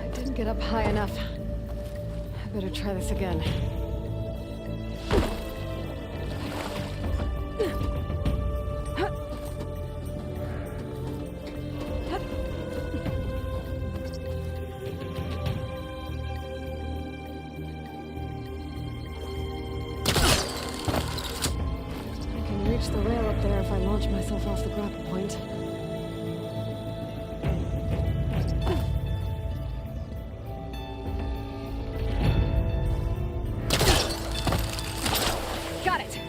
I didn't get up high enough. I better try this again. Reach the rail up there if I launch myself off the grapple point. Got it!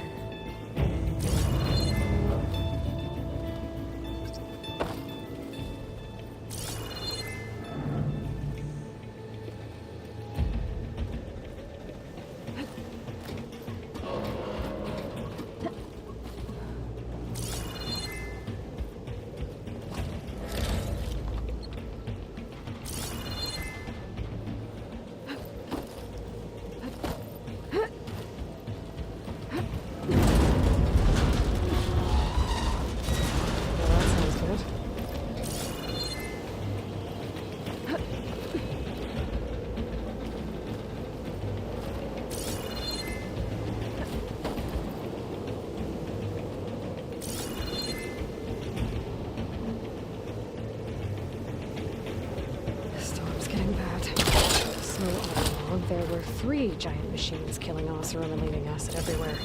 There were 3 giant machines killing Oseram and leaving acid everywhere.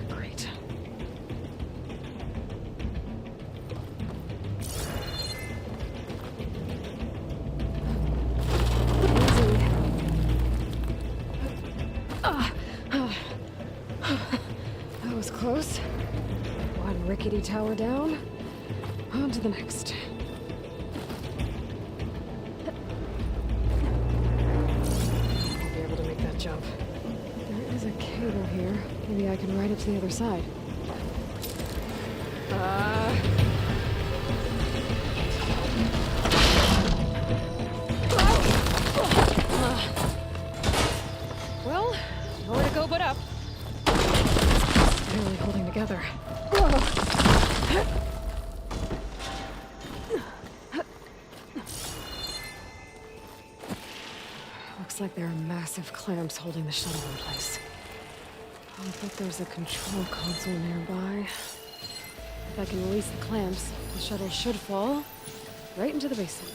Great. That was close. One rickety tower down. On to the next. Jump. There is a cable here. Maybe I can ride it to the other side. Well, nowhere to go but up. Barely holding together. Looks like there are massive clamps holding the shuttle in place. I'll bet there's a control console nearby. If I can release the clamps, the shuttle should fall right into the basin.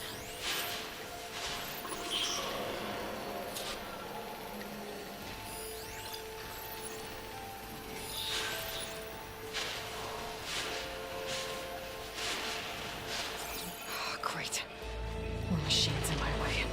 Oh, great. More machines in my way.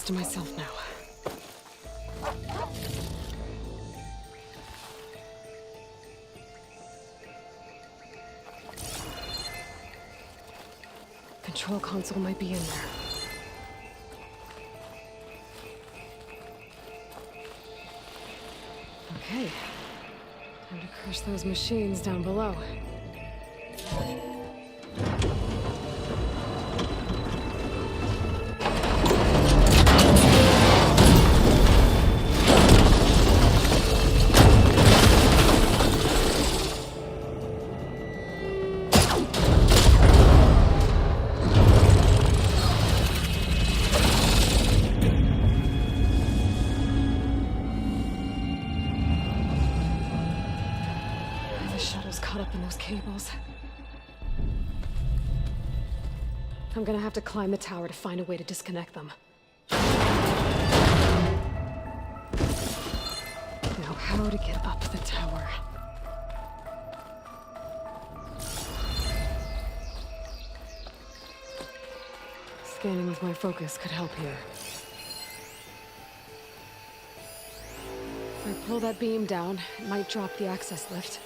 to myself now. Control console might be in there. Okay. Time to crush those machines down below. Caught up in those cables. I'm gonna have to climb the tower to find a way to disconnect them. Now, how to get up the tower? Scanning with my focus could help here. If I pull that beam down, it might drop the access lift.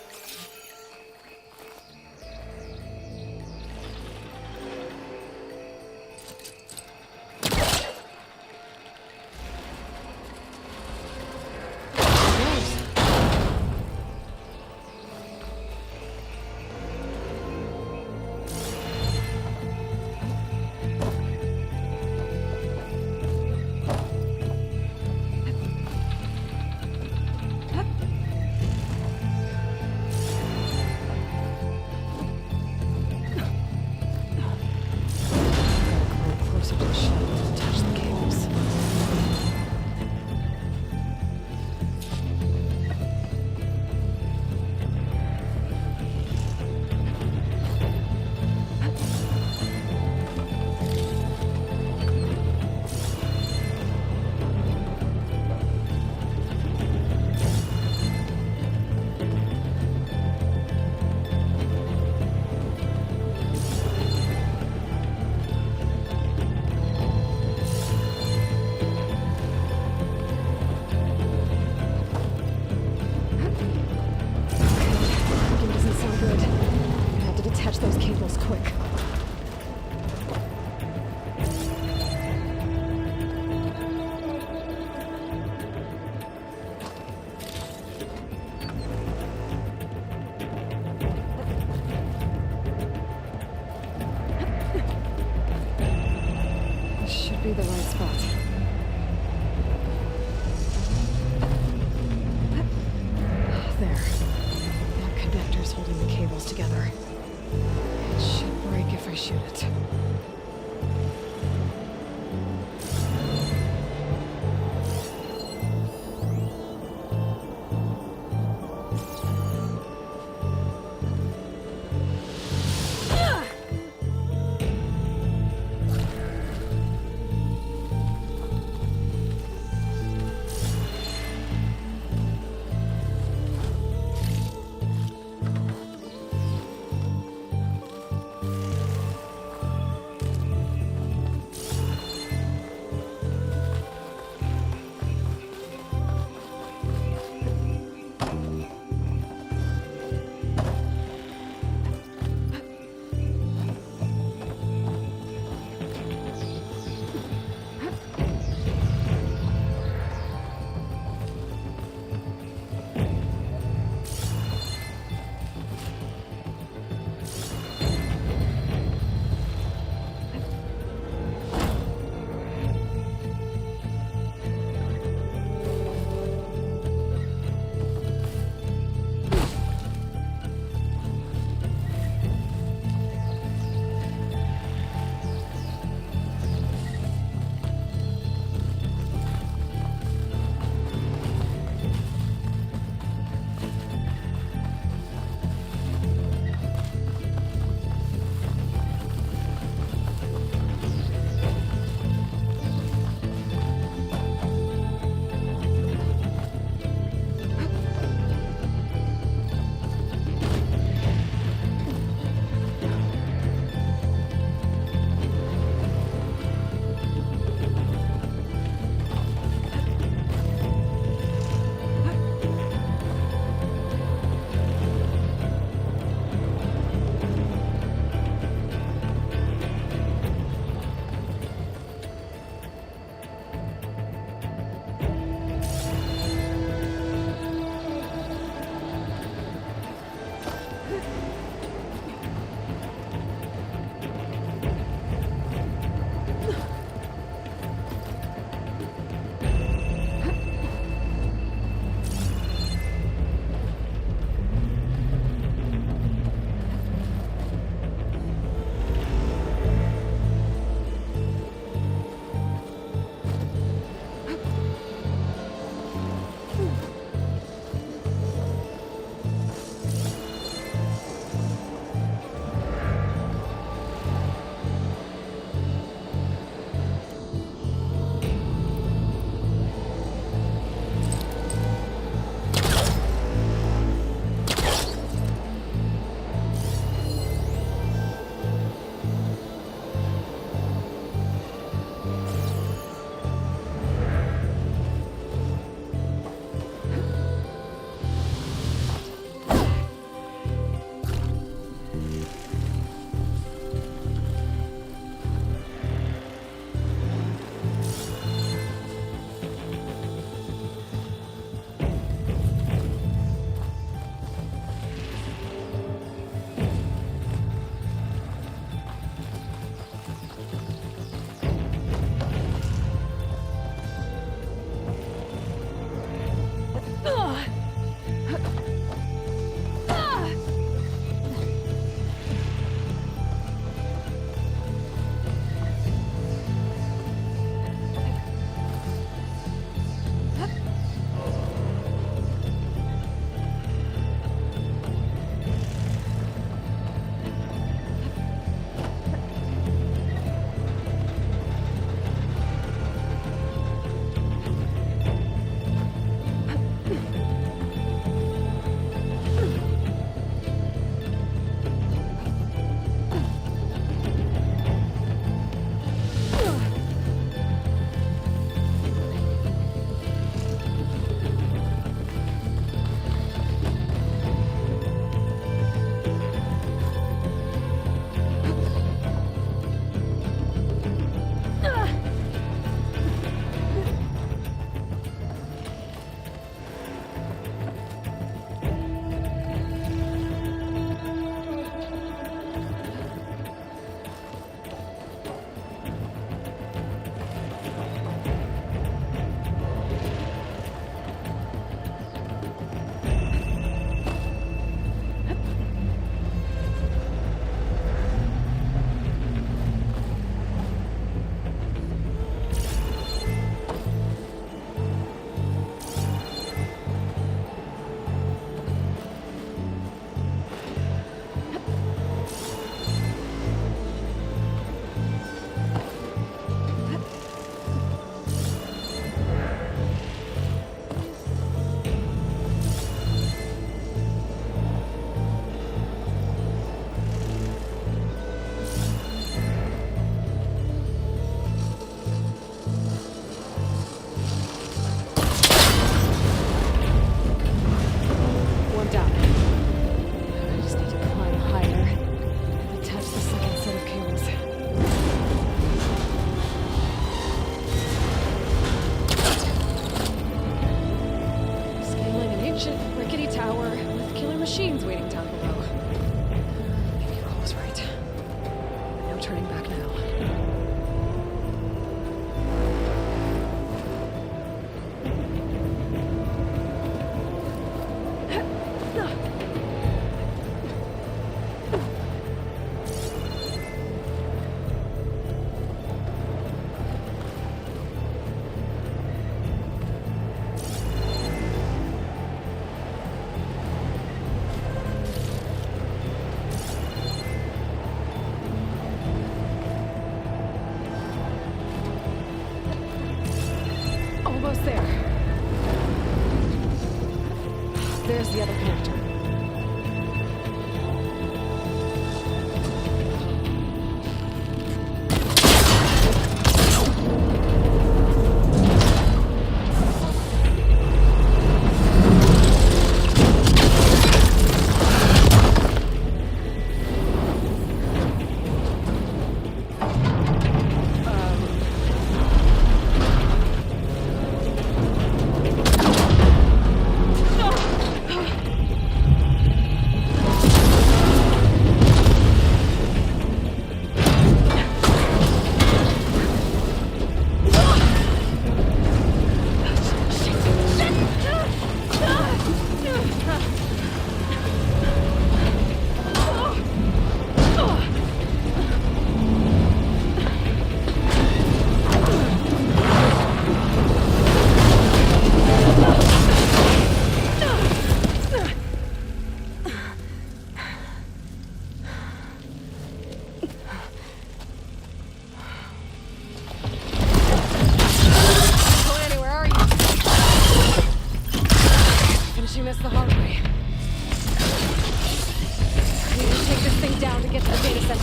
Be the right spot. There. That connector's holding the cables together. It should break if I shoot it.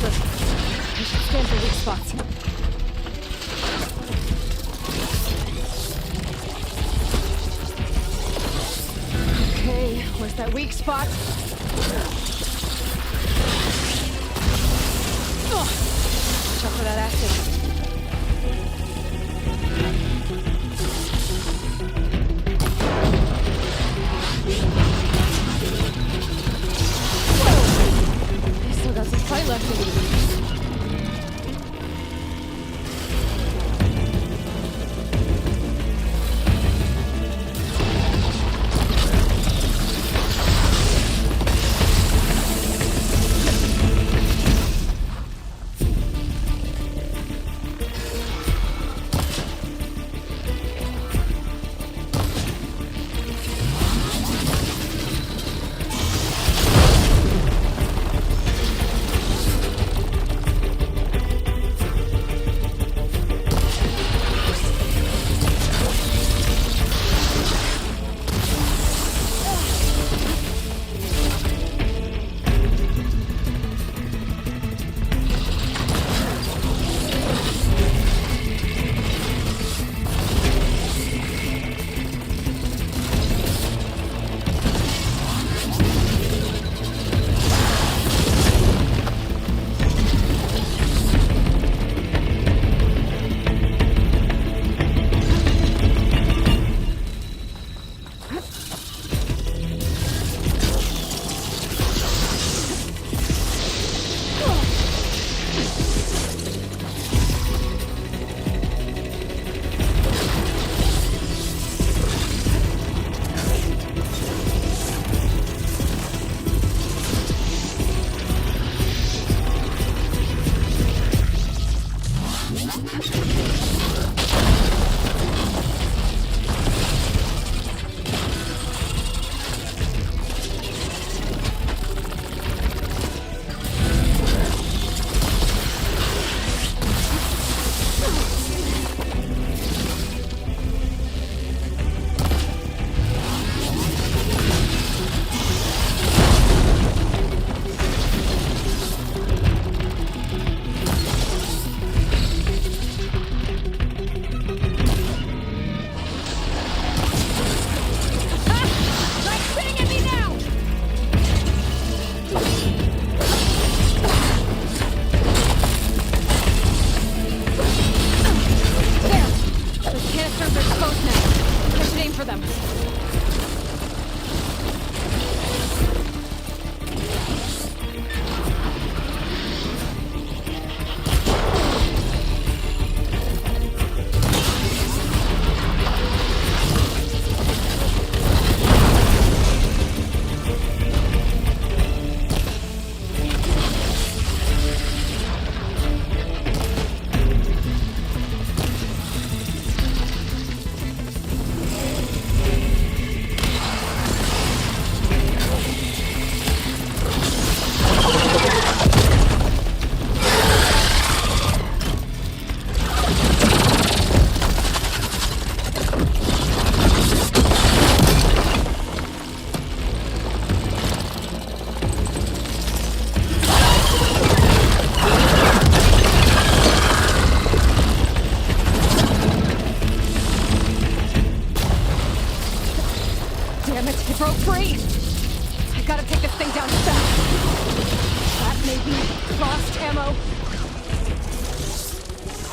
closer. I should scan for weak spots. Okay, where's that weak spot? Ugh. Watch out for that acid. Whoa! They still got some fight left in them.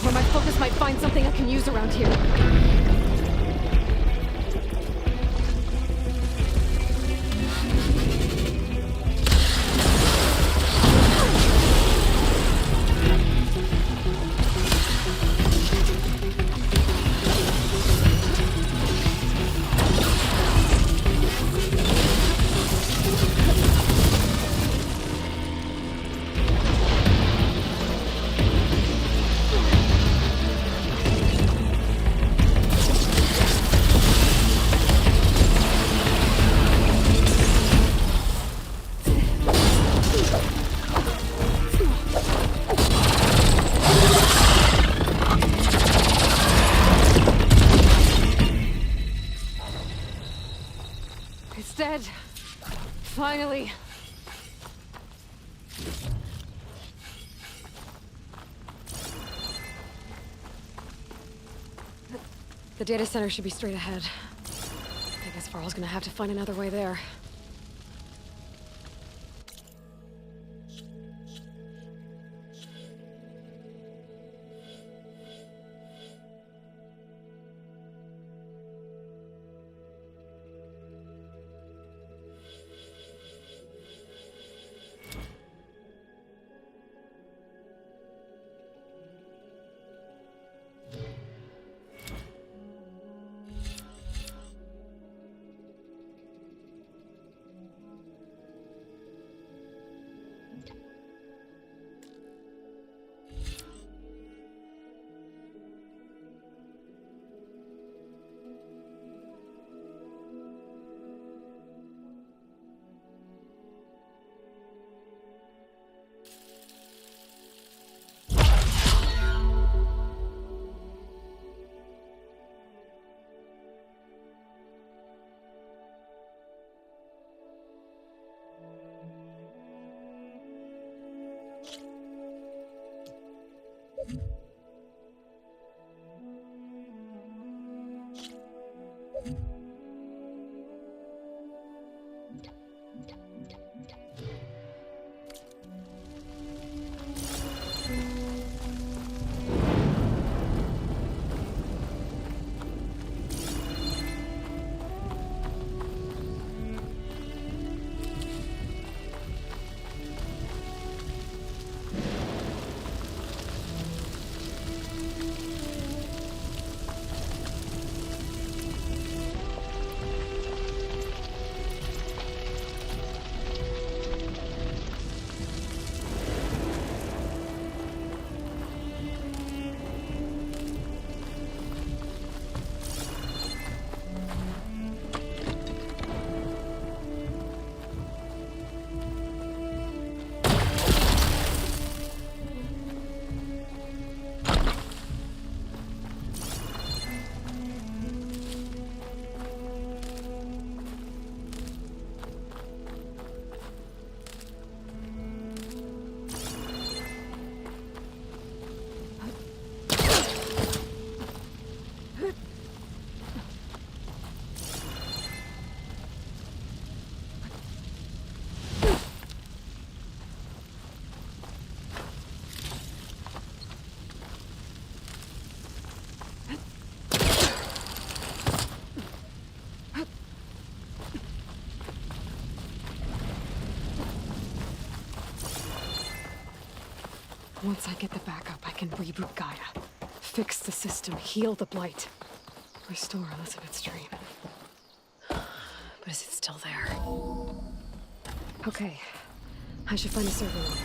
Where my focus might find something I can use around here. The data center should be straight ahead. I guess Varl's gonna have to find another way there. Once I get the backup, I can reboot Gaia. Fix the system, heal the blight. Restore Elizabeth's dream. But is it still there? Okay. I should find a server room.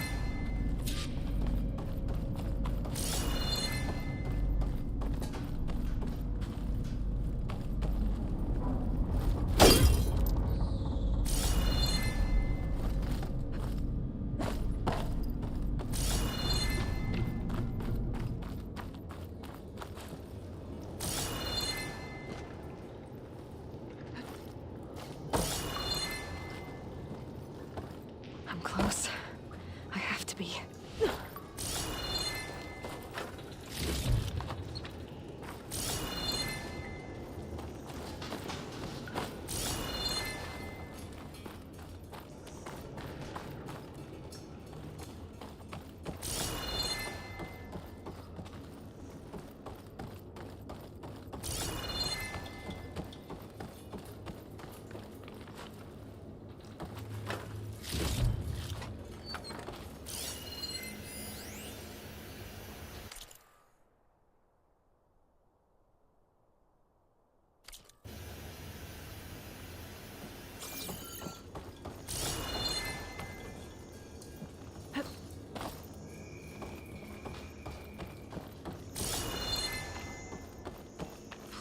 I'm close. I have to be.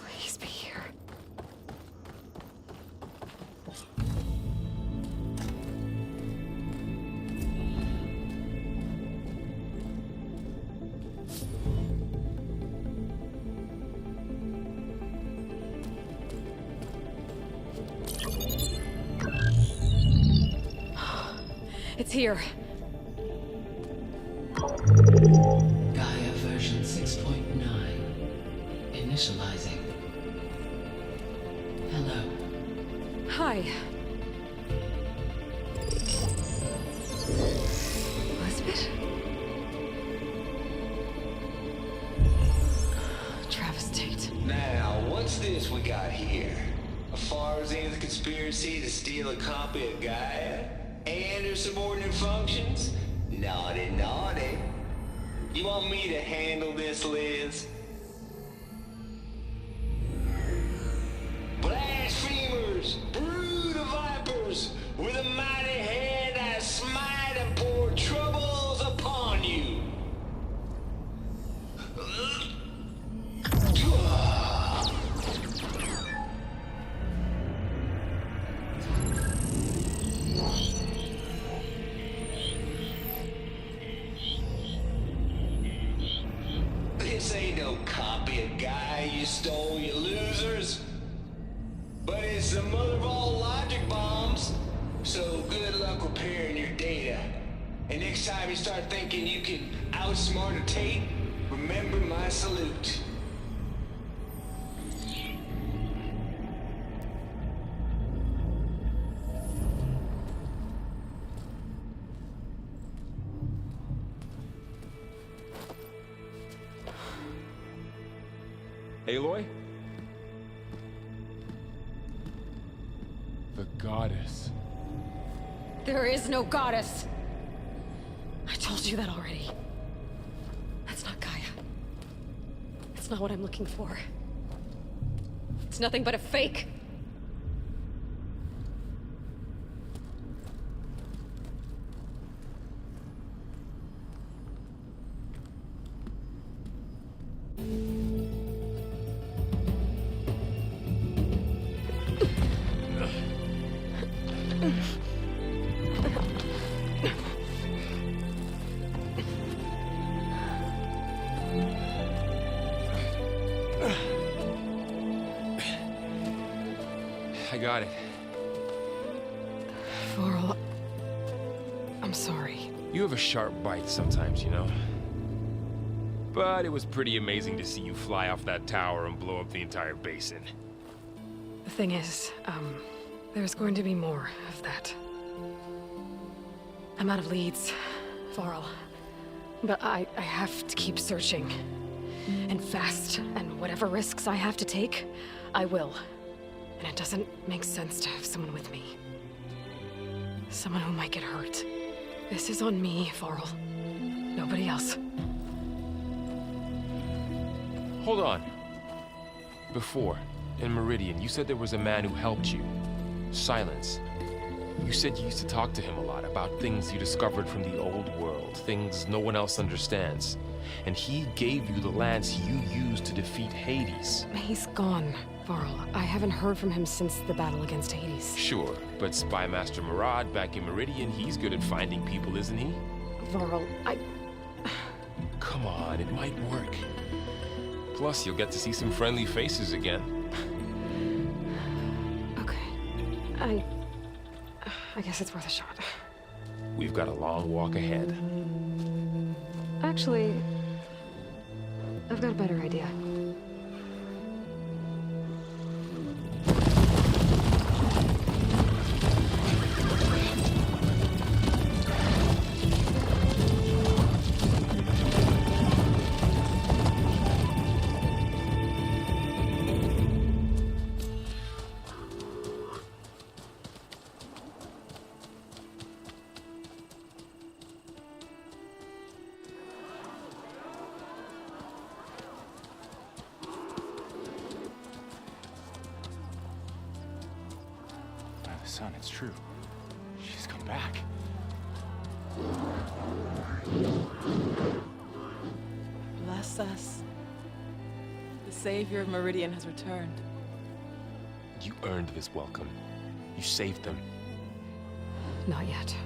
Please be here. It's here. Gaia version 6.9. Initializing. Hello. Hi. Elizabeth? Travis Tate. Now, what's this we got here? A Farsian's conspiracy to steal a copy of Gaia? And her subordinate functions? Naughty, naughty. You want me to handle this, Liz? Blasphemers! Brood of vipers! With a mighty hand I smite and pour troubles upon you! This ain't no copy of Gaia you stole, you losers. But it's the mother of all logic bombs. So good luck repairing your data. And next time you start thinking you can outsmart a Tate, remember my salute. Aloy? The goddess. There is no goddess. I told you that already. That's not Gaia. It's not what I'm looking for. It's nothing but a fake. I got it. Varl, I'm sorry. You have a sharp bite sometimes, you know? But it was pretty amazing to see you fly off that tower and blow up the entire basin. The thing is, there's going to be more of that. I'm out of leads, Varl. But I have to keep searching. And fast, and whatever risks I have to take, I will. And it doesn't make sense to have someone with me. Someone who might get hurt. This is on me, Varl. Nobody else. Hold on. Before, in Meridian, you said there was a man who helped you. Silence. You said you used to talk to him a lot about things you discovered from the old world, things no one else understands. And he gave you the lance you used to defeat Hades. He's gone, Varl. I haven't heard from him since the battle against Hades. Sure, but Spy Master Murad back in Meridian, he's good at finding people, isn't he? Varl, Come on, it might work. Plus, you'll get to see some friendly faces again. Okay. I guess it's worth a shot. We've got a long walk ahead. Actually, I've got a better idea. Son, it's true. She's come back. Bless us. The savior of Meridian has returned. You earned this welcome. You saved them. Not yet.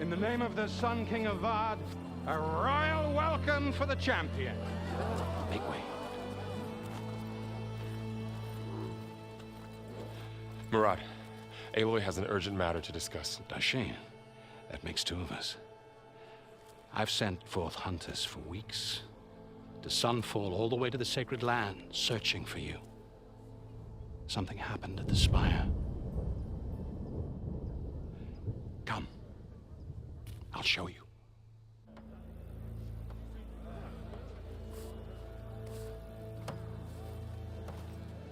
In the name of the Sun King of Vard, a royal welcome for the champion. Make way. Murad, Aloy has an urgent matter to discuss. Does she? That makes two of us. I've sent forth hunters for weeks, to Sunfall all the way to the Sacred Land, searching for you. Something happened at the spire. Come. I'll show you.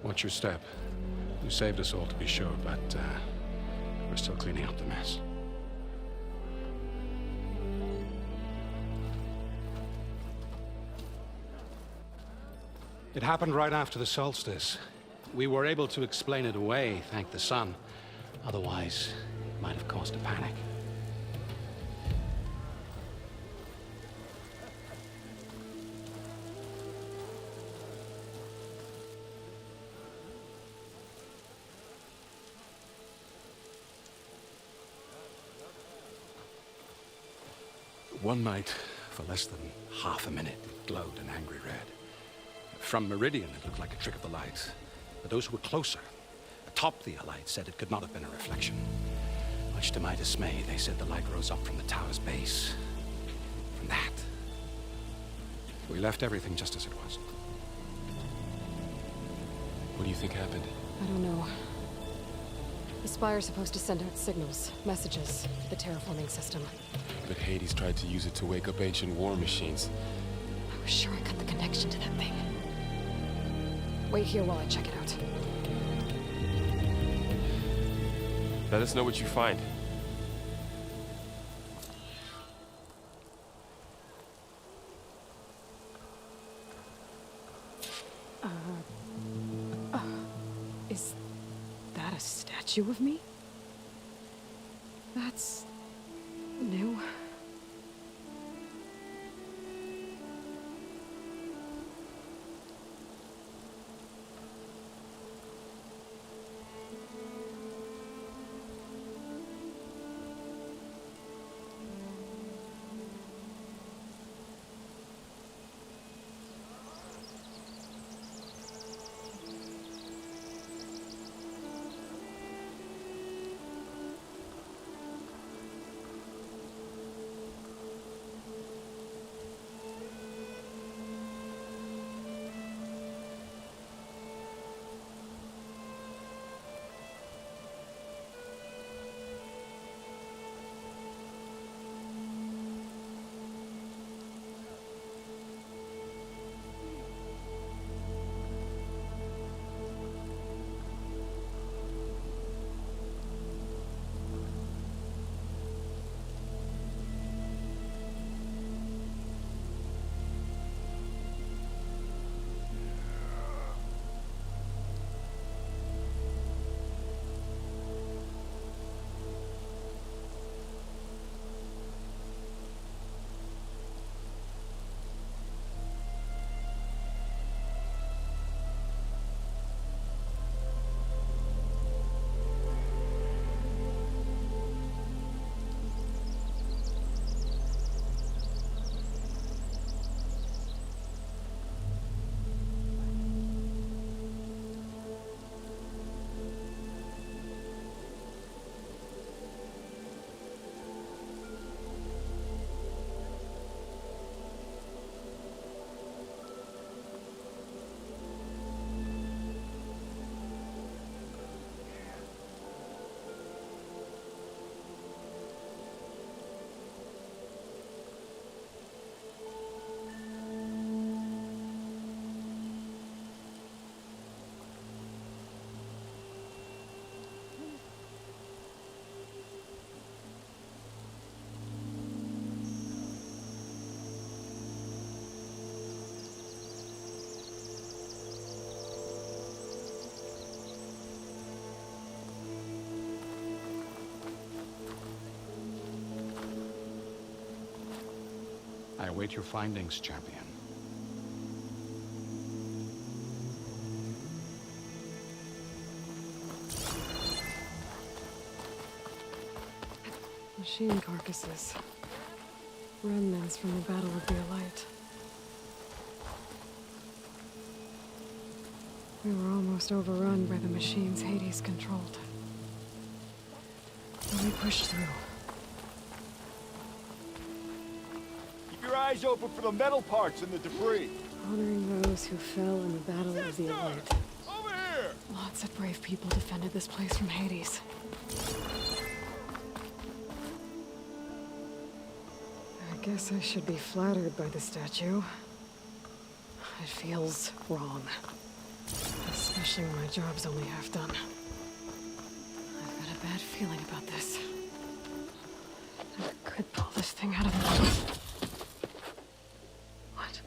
Watch your step. You saved us all, to be sure, but we're still cleaning up the mess. It happened right after the solstice. We were able to explain it away, thank the sun. Otherwise, it might have caused a panic. One night, for less than half a minute, it glowed an angry red. From Meridian, it looked like a trick of the light. But those who were closer, atop the light, said it could not have been a reflection. Much to my dismay, they said the light rose up from the tower's base. From that. We left everything just as it was. What do you think happened? I don't know. The Spire's supposed to send out signals, messages, to the terraforming system. But Hades tried to use it to wake up ancient war machines. I was sure I cut the connection to that thing. Wait here while I check it out. Let us know what you find. Is that a statue of me? That's new. I await your findings, champion. Machine carcasses. Remnants from the Battle of the Aloy. We were almost overrun by the machines Hades controlled. But we pushed through. Keep your eyes open for the metal parts and the debris. Honoring those who fell in the Battle of the Aloy. Over here! Lots It said brave people defended this place from Hades. I guess I should be flattered by the statue. It feels wrong. Especially when my job's only half done. I've got a bad feeling about this. I could pull this thing out of the way. What?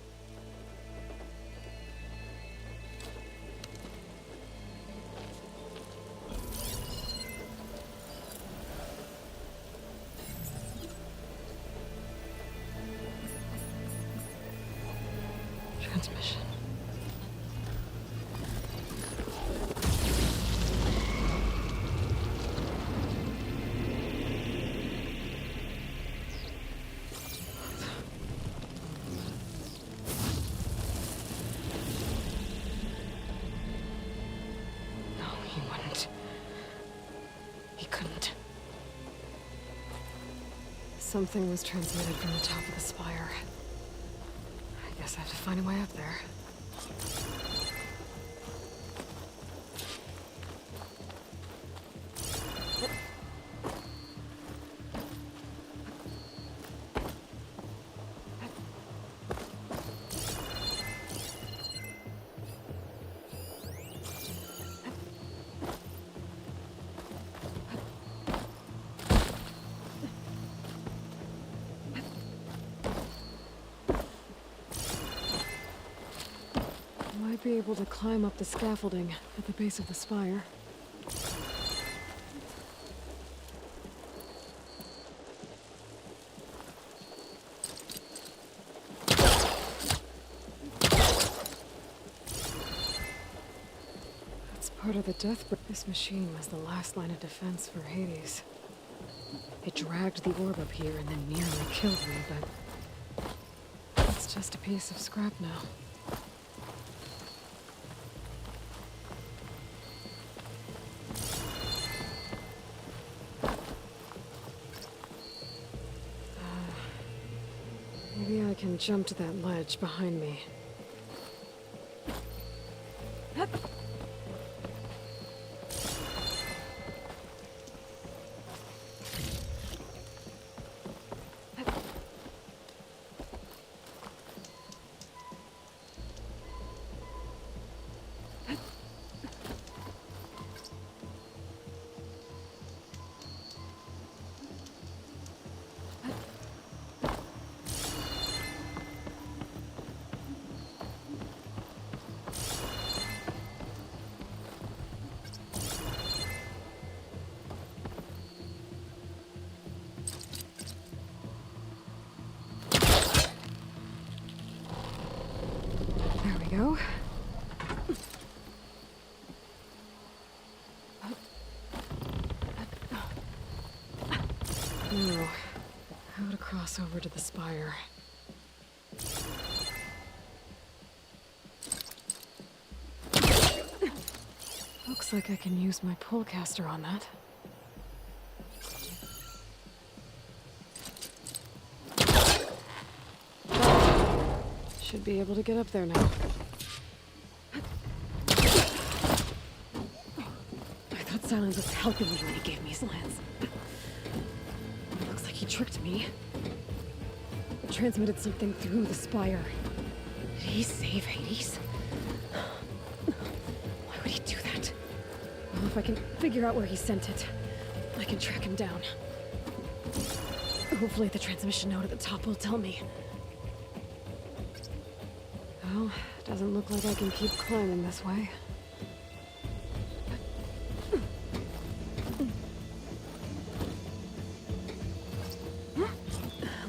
Transmission. No, he wouldn't. He couldn't. Something was transmitted from the top of the spire. I guess I have to find a way up there. Might be able to climb up the scaffolding at the base of the spire. That's part of the death. This machine was the last line of defense for Hades. It dragged the orb up here and then nearly killed me, but it's just a piece of scrap now. Maybe I can jump to that ledge behind me. Go. Now, how to cross over to the spire. Looks like I can use my pullcaster on that. Should be able to get up there now. I thought Silence was helping me when he gave me his lance. Looks like he tricked me. Transmitted something through the spire. Did he save Hades? Why would he do that? Well, if I can figure out where he sent it, I can track him down. Hopefully the transmission note at the top will tell me. Well, doesn't look like I can keep climbing this way.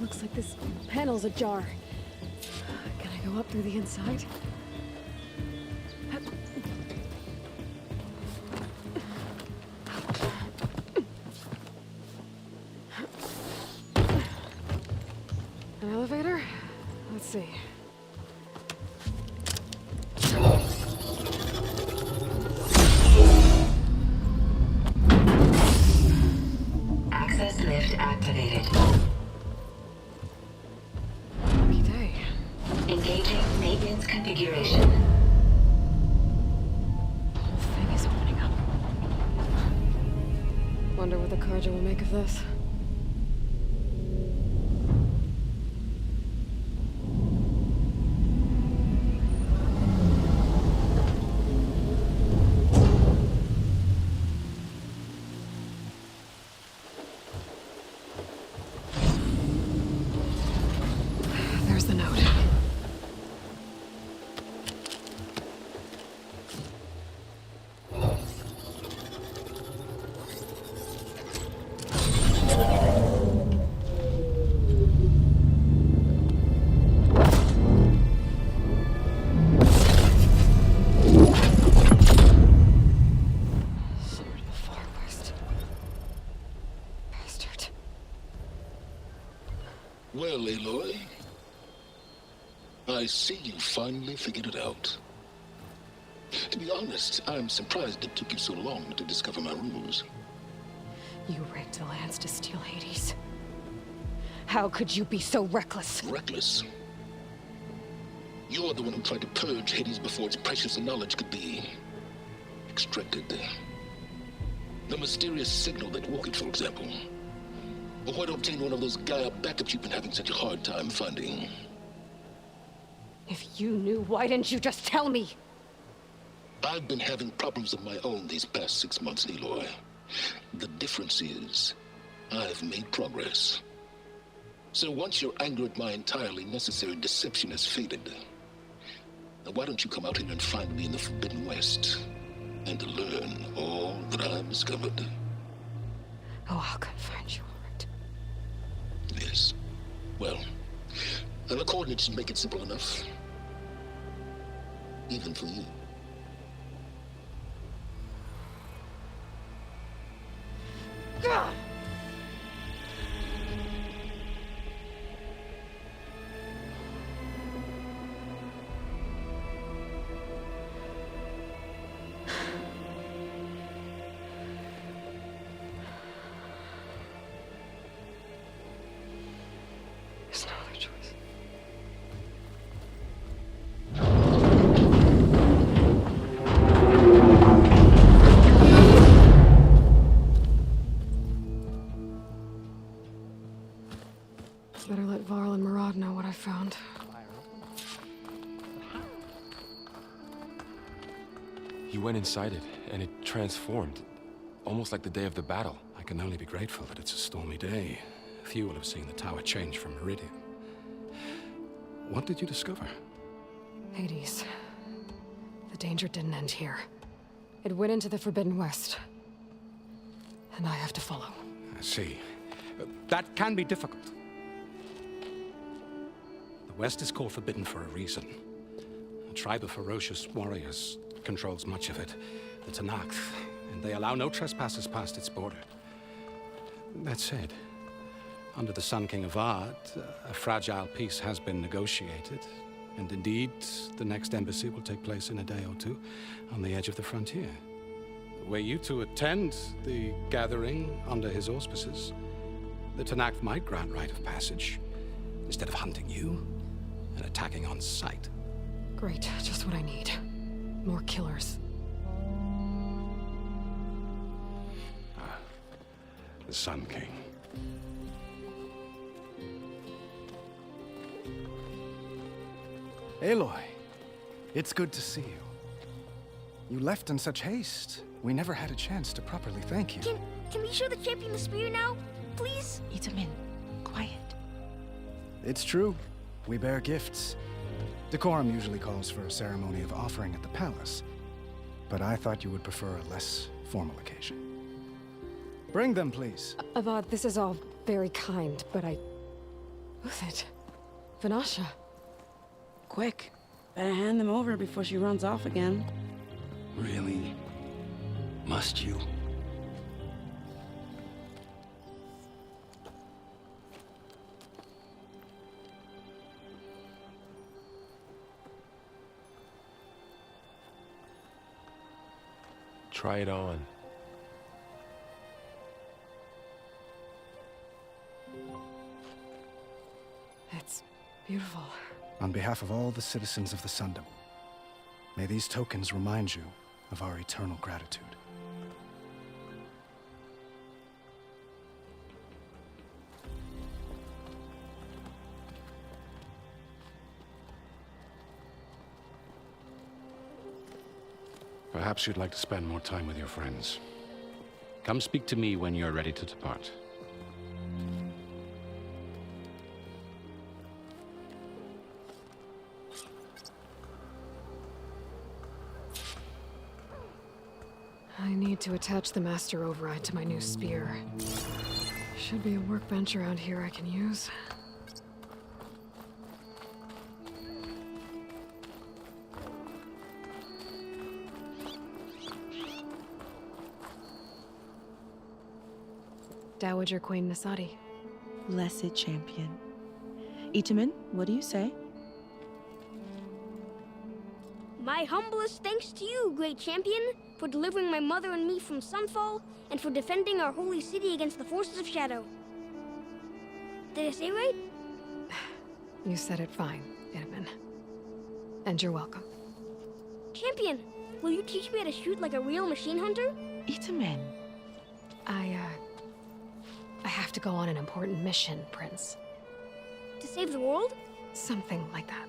Looks like this panel's ajar. Can I go up through the inside? An elevator? Let's see. Access lift activated. Lucky day. Engaging maintenance configuration. The whole thing is opening wonder what the Karja will make of this. There's the note. Well, Aloy, I see you finally figured it out. To be honest, I'm surprised it took you so long to discover my rules. You rigged the lands to steal Hades. How could you be so reckless? Reckless? You're the one who tried to purge Hades before its precious knowledge could be extracted. The mysterious signal that woke it, for example. Or why to obtain one of those Gaia backups you've been having such a hard time finding. If you knew, why didn't you just tell me? I've been having problems of my own these past 6 months, Aloy. The difference is, I've made progress. So once your anger at my entirely necessary deception has faded, why don't you come out here and find me in the Forbidden West, and learn all that I've discovered? Oh, I'll come find you, all right. Yes. Well, the coordinates should make it simple enough. Even for you. Gah! There's no other choice. Better let Varl and Murad know what I found. You went inside it, and it transformed. Almost like the day of the battle. I can only be grateful that it's a stormy day. Few will have seen the tower change from Meridian. What did you discover? Hades. The danger didn't end here. It went into the Forbidden West. And I have to follow. I see. That can be difficult. The West is called Forbidden for a reason. A tribe of ferocious warriors controls much of it, the Tanakh, and they allow no trespassers past its border. That said, under the Sun King of Ard, a fragile peace has been negotiated, and indeed, the next embassy will take place in a day or two on the edge of the frontier. Were you to attend the gathering under his auspices, the Tanakh might grant right of passage, instead of hunting you and attacking on sight. Great, just what I need. More killers. The Sun King. Aloy, it's good to see you. You left in such haste. We never had a chance to properly thank you. Can we show the champion the spear now? Please? Itamin, quiet. It's true. We bear gifts. Decorum usually calls for a ceremony of offering at the palace, but I thought you would prefer a less formal occasion. Bring them, please. Avad, this is all very kind, but Who's it? Vanasha. Quick. Better hand them over before she runs off again. Really? Must you? Try it on. It's beautiful. On behalf of all the citizens of the Sundom, may these tokens remind you of our eternal gratitude. Perhaps you'd like to spend more time with your friends. Come speak to me when you're ready to depart. I need to attach the master override to my new spear. Should be a workbench around here I can use. Dowager Queen Nasadi. Blessed champion. Itamen, what do you say? My humblest thanks to you, great champion, for delivering my mother and me from Sunfall, and for defending our holy city against the forces of Shadow. Did I say right? You said it fine, Itamen. And you're welcome. Champion, will you teach me how to shoot like a real machine hunter? Itamen. I have to go on an important mission, Prince. To save the world? Something like that.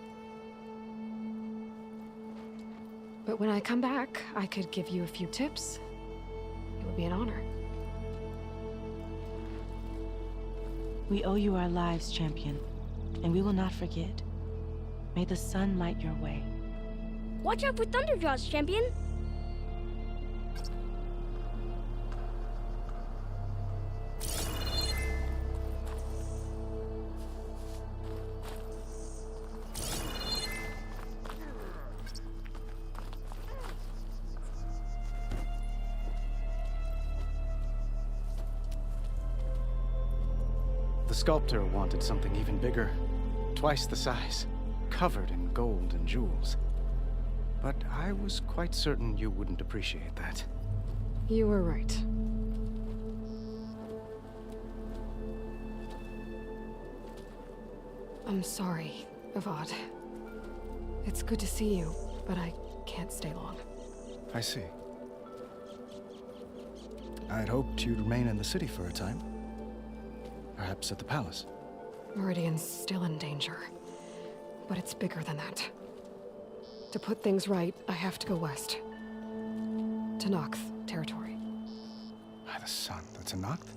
But when I come back, I could give you a few tips. It would be an honor. We owe you our lives, champion, and we will not forget. May the sun light your way. Watch out for Thunderjaws, champion! The sculptor wanted something even bigger, twice the size, covered in gold and jewels. But I was quite certain you wouldn't appreciate that. You were right. I'm sorry, Avad. It's good to see you, but I can't stay long. I see. I'd hoped you'd remain in the city for a time. Perhaps at the palace. Meridian's still in danger, but it's bigger than that. To put things right, I have to go west. To Noct territory. By the sun, that's a Noct?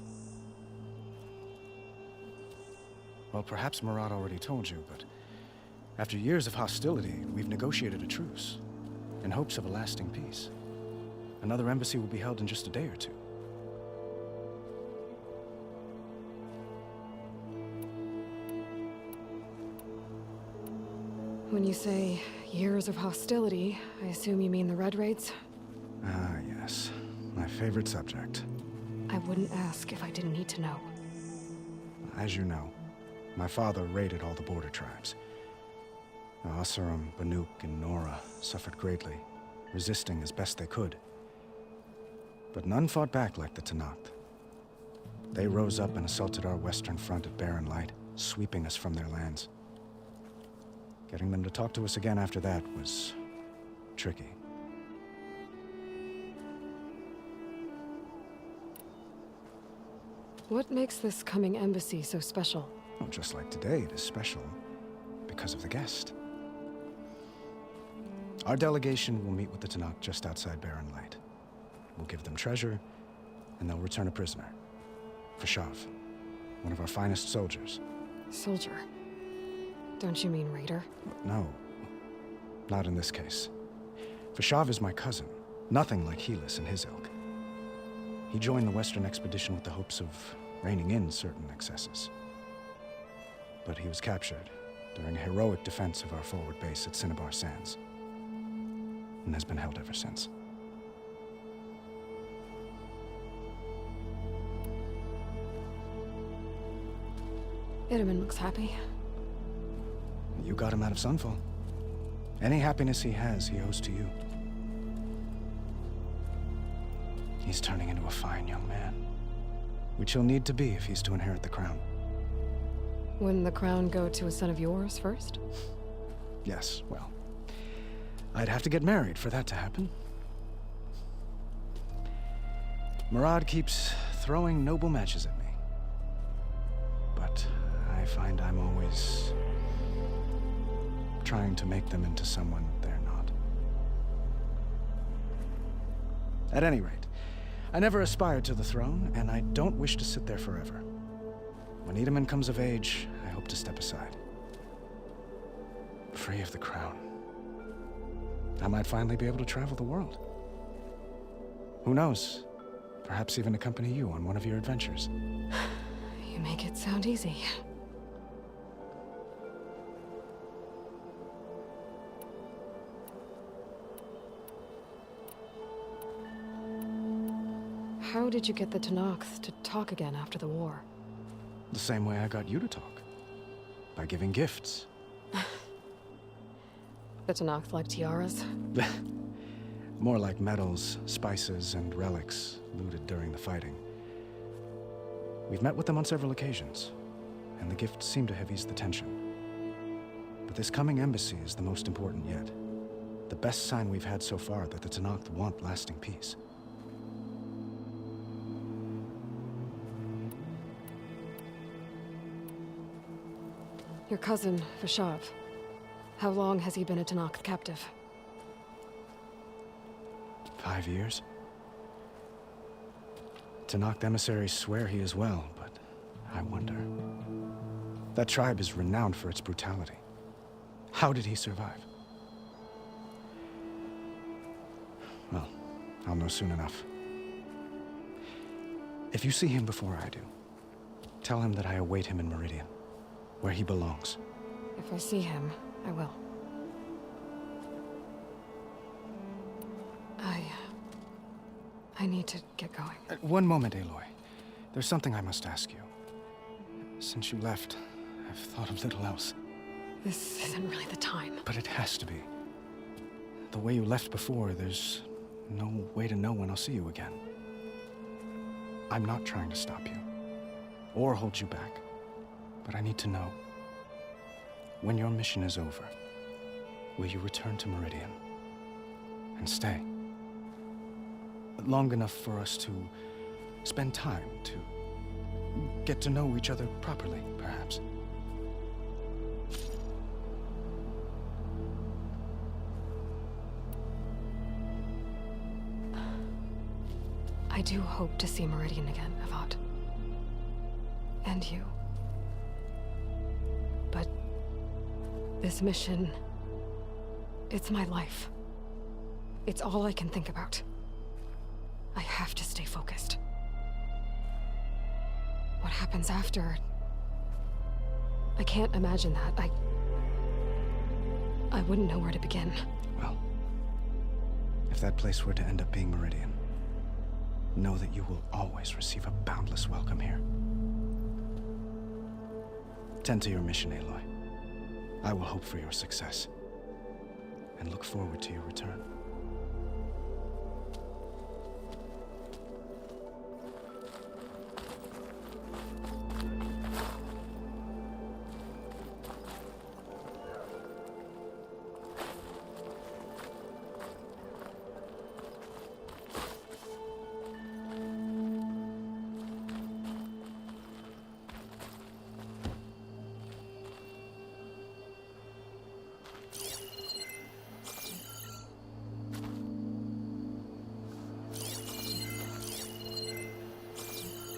Well, perhaps Murad already told you, but after years of hostility, we've negotiated a truce, in hopes of a lasting peace. Another embassy will be held in just a day or two. When you say years of hostility, I assume you mean the Red Raids? Ah, yes. My favorite subject. I wouldn't ask if I didn't need to know. As you know, my father raided all the border tribes. The Asurum, Banuk, and Nora suffered greatly, resisting as best they could. But none fought back like the Tenakth. They rose up and assaulted our western front at Barren Light, sweeping us from their lands. Getting them to talk to us again after that was tricky. What makes this coming embassy so special? Well, just like today, it is special because of the guest. Our delegation will meet with the Tenakth just outside Barren Light. We'll give them treasure, and they'll return a prisoner. Fashav, one of our finest soldiers. Soldier? Don't you mean raider? No, not in this case. Fashav is my cousin, nothing like Helis and his ilk. He joined the Western expedition with the hopes of reining in certain excesses. But he was captured during a heroic defense of our forward base at Cinnabar Sands, and has been held ever since. Itamen looks happy. You got him out of Sunfall. Any happiness he has, he owes to you. He's turning into a fine young man, which he'll need to be if he's to inherit the crown. Wouldn't the crown go to a son of yours first? Yes, well, I'd have to get married for that to happen. Murad keeps throwing noble matches at me. But I find I'm always trying to make them into someone they're not. At any rate, I never aspired to the throne, and I don't wish to sit there forever. When Edaman comes of age, I hope to step aside. Free of the crown. I might finally be able to travel the world. Who knows? Perhaps even accompany you on one of your adventures. You make it sound easy. How did you get the Tenakth to talk again after the war? The same way I got you to talk. By giving gifts. The Tenakth like tiaras? More like medals, spices, and relics looted during the fighting. We've met with them on several occasions, and the gifts seem to have eased the tension. But this coming embassy is the most important yet. The best sign we've had so far that the Tenakth want lasting peace. Your cousin, Vashav. How long has he been a Tenakth captive? 5 years? Tenakth emissaries swear he is well, but I wonder. That tribe is renowned for its brutality. How did he survive? Well, I'll know soon enough. If you see him before I do, tell him that I await him in Meridian, where he belongs. If I see him, I will. I need to get going. One moment, Aloy. There's something I must ask you. Since you left, I've thought of little else. This isn't really the time. But it has to be. The way you left before, there's no way to know when I'll see you again. I'm not trying to stop you, or hold you back. But I need to know, when your mission is over, will you return to Meridian and stay? Long enough for us to spend time, to get to know each other properly, perhaps. I do hope to see Meridian again, Avad. And you. But this mission, it's my life. It's all I can think about. I have to stay focused. What happens after? I can't imagine that. I wouldn't know where to begin. Well, if that place were to end up being Meridian, know that you will always receive a boundless welcome here. Tend to your mission, Aloy. I will hope for your success, and look forward to your return.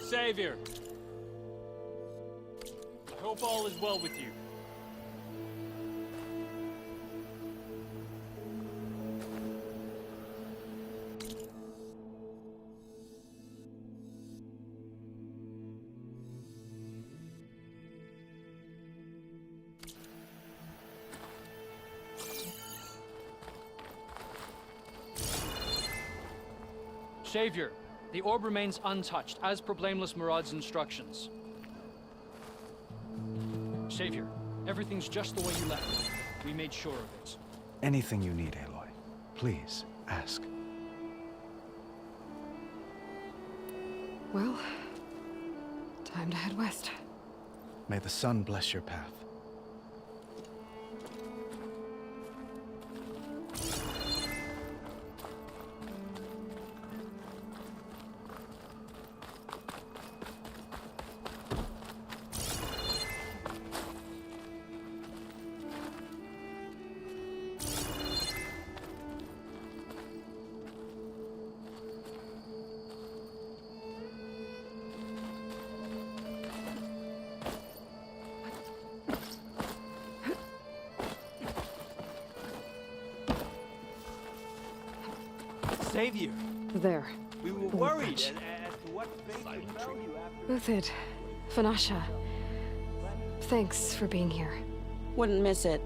Savior, I hope all is well with you. Savior, the orb remains untouched, as per Blameless Murad's instructions. Savior, everything's just the way you left it. We made sure of it. Anything you need, Aloy, please ask. Well, time to head west. May the sun bless your path. Savior. There. We were worried as to what fate befell you after... Uthid, Vanasha, thanks for being here. Wouldn't miss it,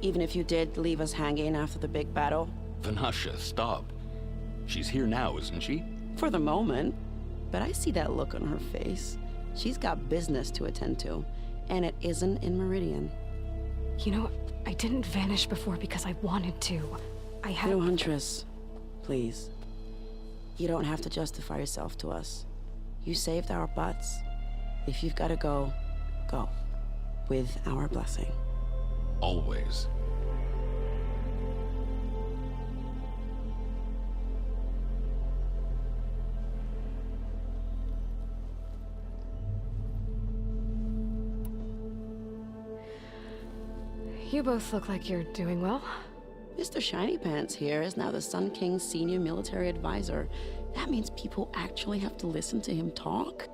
even if you did leave us hanging after the big battle. Vanasha, stop. She's here now, isn't she? For the moment. But I see that look on her face. She's got business to attend to, and it isn't in Meridian. You know, I didn't vanish before because I wanted to. I had... No, Huntress. Please. You don't have to justify yourself to us. You saved our butts. If you've got to go, go. With our blessing. Always. You both look like you're doing well. Mr. Shiny Pants here is now the Sun King's senior military advisor. That means people actually have to listen to him talk?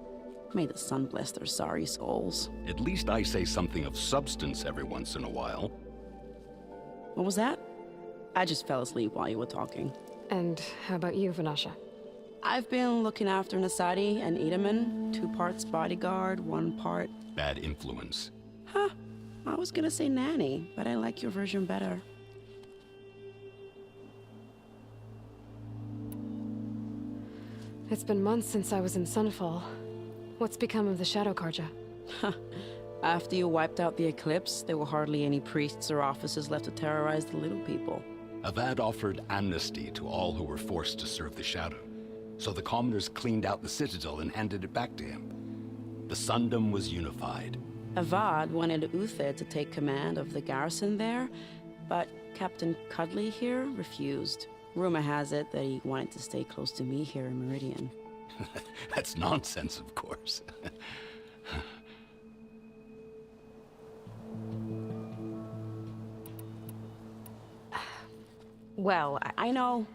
May the sun bless their sorry souls. At least I say something of substance every once in a while. What was that? I just fell asleep while you were talking. And how about you, Vanasha? I've been looking after Nasadi and Edaman. 2 parts bodyguard, 1 part... Bad influence. Huh. I was gonna say nanny, but I like your version better. It's been months since I was in Sunfall. What's become of the Shadow Karja? After you wiped out the Eclipse, there were hardly any priests or officers left to terrorize the little people. Avad offered amnesty to all who were forced to serve the Shadow. So the commoners cleaned out the Citadel and handed it back to him. The Sundom was unified. Avad wanted Uthid to take command of the garrison there, but Captain Cudley here refused. Rumor has it that he wanted to stay close to me here in Meridian. That's nonsense, of course. Well, I know.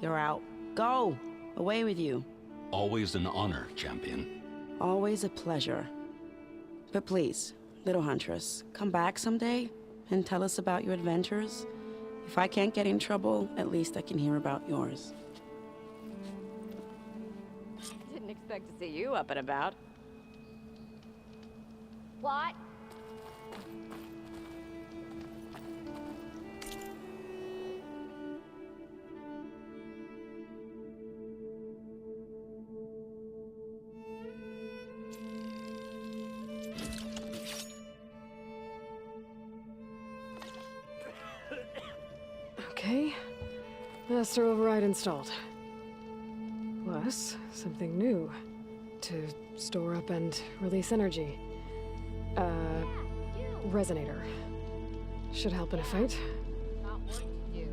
You're out. Go! Away with you. Always an honor, champion. Always a pleasure. But please, little Huntress, come back someday and tell us about your adventures. If I can't get in trouble, at least I can hear about yours. Didn't expect to see you up and about. What? Okay. Master override installed. Plus, something new. To store up and release energy. Resonator. Should help in a fight. Not what to do.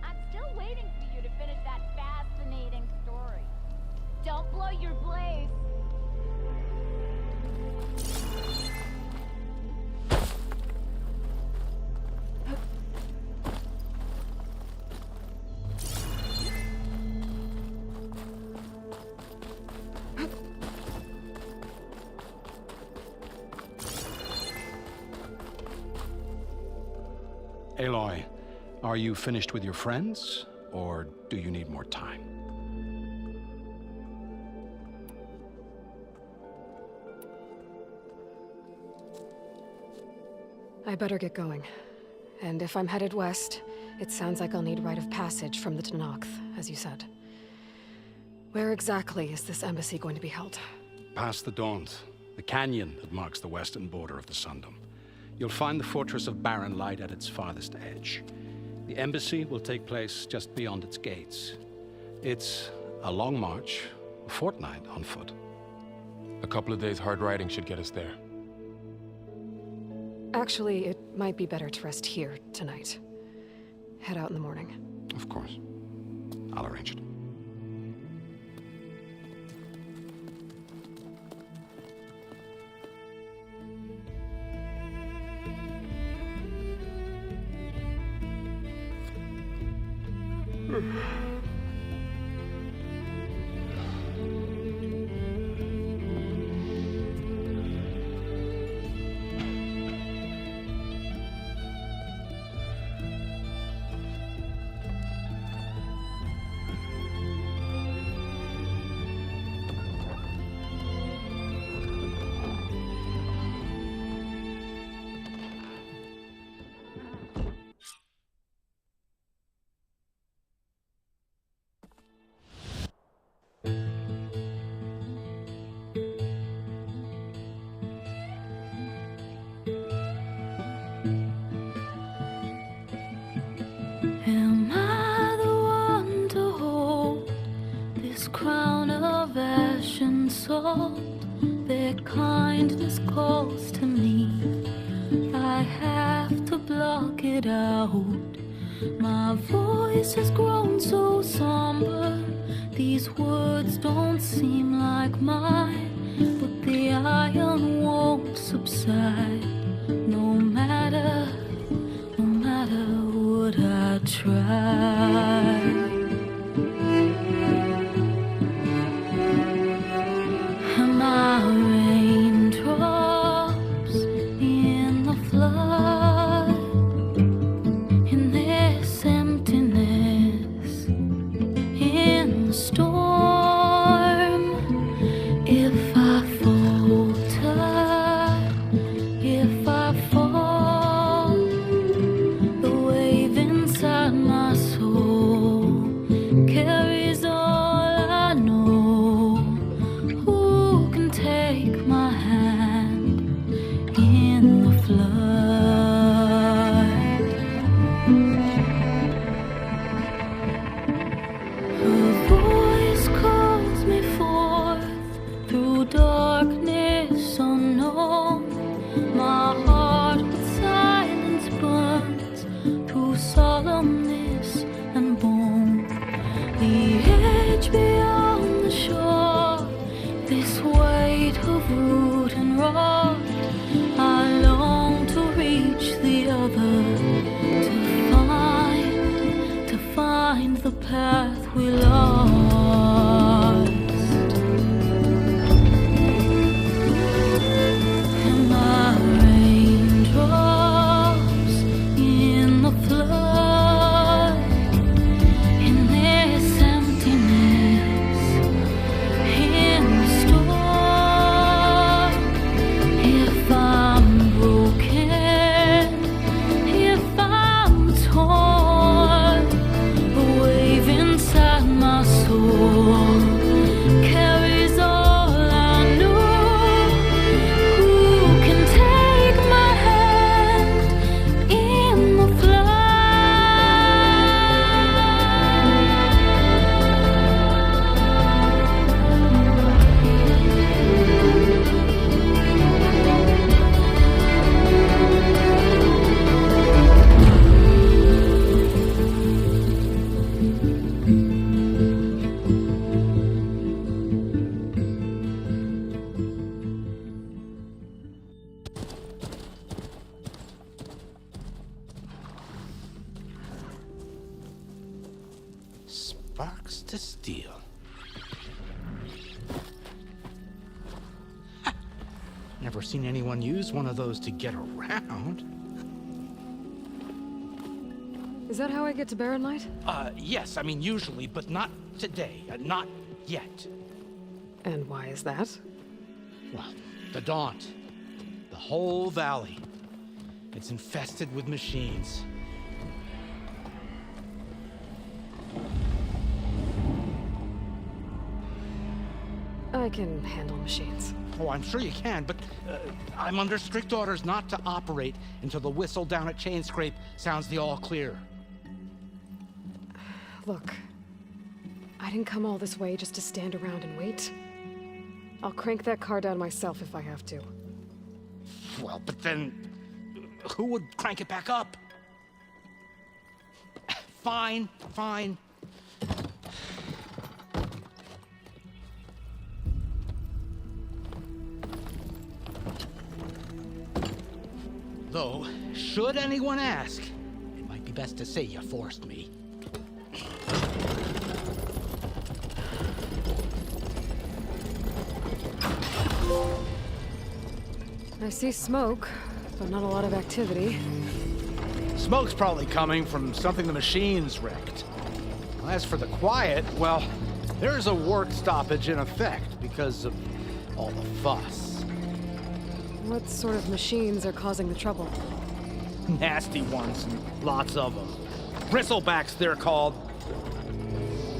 I'm still waiting for you to finish that fascinating story. Don't blow your blaze. Aloy, are you finished with your friends, or do you need more time? I better get going. And if I'm headed west, it sounds like I'll need rite of passage from the Tenakth, as you said. Where exactly is this embassy going to be held? Past the Daunt, the canyon that marks the western border of the Sundom. You'll find the fortress of Barren Light at its farthest edge. The embassy will take place just beyond its gates. It's a long march, a fortnight on foot. A couple of days hard riding should get us there. Actually, it might be better to rest here tonight. Head out in the morning. Of course. I'll arrange it. Am I the one to hold this crown of ash and salt? Their kindness calls to me. I have to block it out. My voice has grown so somber. These words don't seem like mine, but the iron won't subside. No matter what I try. Am I raindrops in the flood? In this emptiness, in the storm. If I falter, if I fall, the wave inside my soul carries all I know. Who can take my hand in the flood? Her voice calls me forth through darkness unknown. My heart with silence burns through solemnness and bone. The edge beyond the shore, this weight of root and rod. I long to reach the other, to find the path we lost. Am I raindrops in the flood? In this emptiness, in the storm. If I'm broken, if I'm torn, the wave inside my soul carries all I know. Who can take my hand in the Sparks to steel. Ha! Never seen anyone use one of those to get around. Is that how I get to Barren Light? Yes, I mean usually, but not today. Not yet. And why is that? Well, the Daunt. The whole valley. It's infested with machines. I can handle machines. Oh, I'm sure you can, but I'm under strict orders not to operate until the whistle down at Chain Scrape sounds the all clear. Look, I didn't come all this way just to stand around and wait. I'll crank that car down myself if I have to. Well, but then who would crank it back up? Fine, fine. Though, should anyone ask, it might be best to say you forced me. I see smoke, but not a lot of activity. Smoke's probably coming from something the machines wrecked. As for the quiet, well, there's a work stoppage in effect because of all the fuss. What sort of machines are causing the trouble? Nasty ones, and lots of them. Bristlebacks, they're called.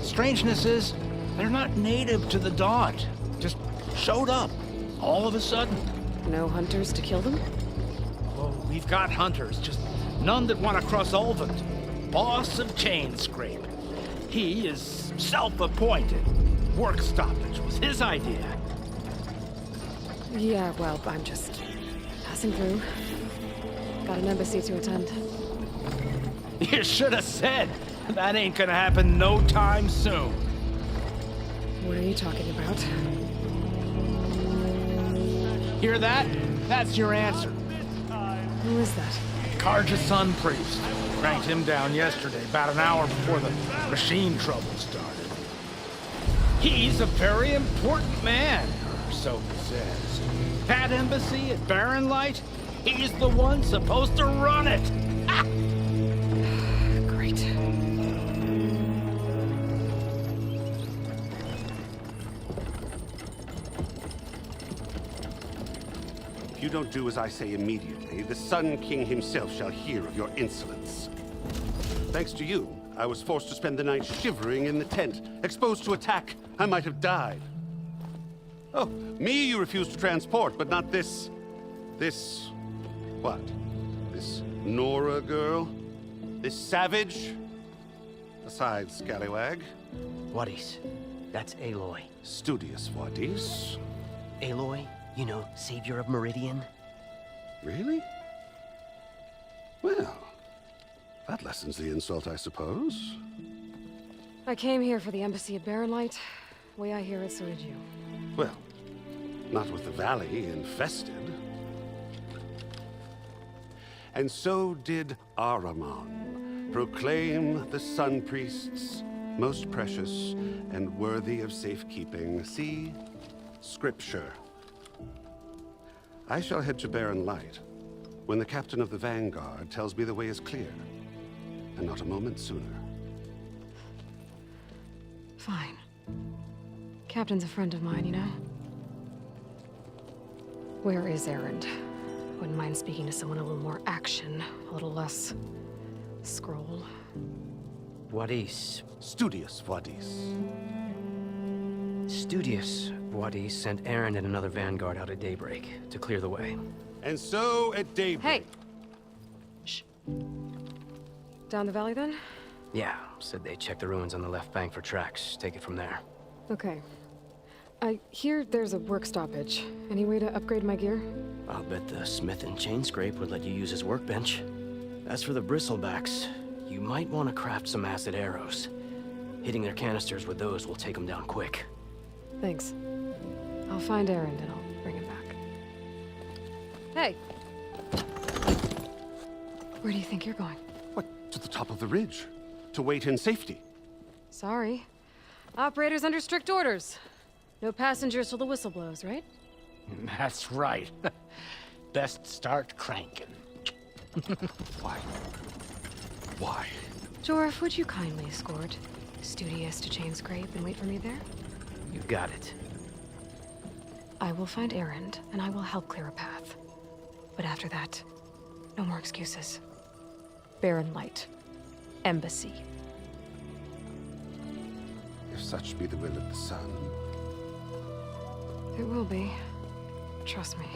Strangeness is, they're not native to the Daunt. Just showed up, all of a sudden. No hunters to kill them? Oh, we've got hunters, just none that want to cross Ulvund. Boss of Chainscrape. He is self-appointed. Work stoppage was his idea. Yeah, well, I'm just passing through. Got an embassy to attend. You should have said. That ain't gonna happen no time soon. What are you talking about? Hear that? That's your answer. Who is that? Karja's Sun Priest. Cranked him down yesterday, about an hour before the machine trouble started. He's a very important man, or so he says. That embassy at Barren Light, he's the one supposed to run it. Great. If you don't do as I say immediately, the Sun King himself shall hear of your insolence. Thanks to you, I was forced to spend the night shivering in the tent, exposed to attack. I might have died. Oh, me you refused to transport, but not this... what? This Nora girl? This savage? Besides, scallywag. Wadis. That's Aloy. Studious Wadis. Aloy, you know, savior of Meridian. Really? Well, that lessens the insult, I suppose. I came here for the embassy at Barren Light. Way I hear it, so did you. Well, not with the valley infested. And so did Ahriman proclaim the Sun Priests most precious and worthy of safekeeping. See? Scripture. I shall head to Barren Light when the captain of the Vanguard tells me the way is clear, and not a moment sooner. Fine. Captain's a friend of mine, you know? Where is Erend? Wouldn't mind speaking to someone a little more action, a little less scroll. Wadis. Studious Wadis. Studious Wadis sent Erend and another Vanguard out at daybreak to clear the way. And so at daybreak... Hey! Shh. Down the valley, then? Yeah, said they checked the ruins on the left bank for tracks. Take it from there. Okay. I hear there's a work stoppage. Any way to upgrade my gear? I'll bet the smith in Chainscrape would let you use his workbench. As for the bristlebacks, you might want to craft some acid arrows. Hitting their canisters with those will take them down quick. Thanks. I'll find Erend and I'll bring him back. Hey! Where do you think you're going? What, to the top of the ridge? To wait in safety? Sorry. Operator's under strict orders. No passengers till the whistle blows, right? That's right. Best start cranking. Why? Why? Jorf, would you kindly escort Studious to Chainscrape and wait for me there? You got it. I will find Erend, and I will help clear a path. But after that, no more excuses. Barren Light. Embassy. If such be the will of the sun. It will be. Trust me.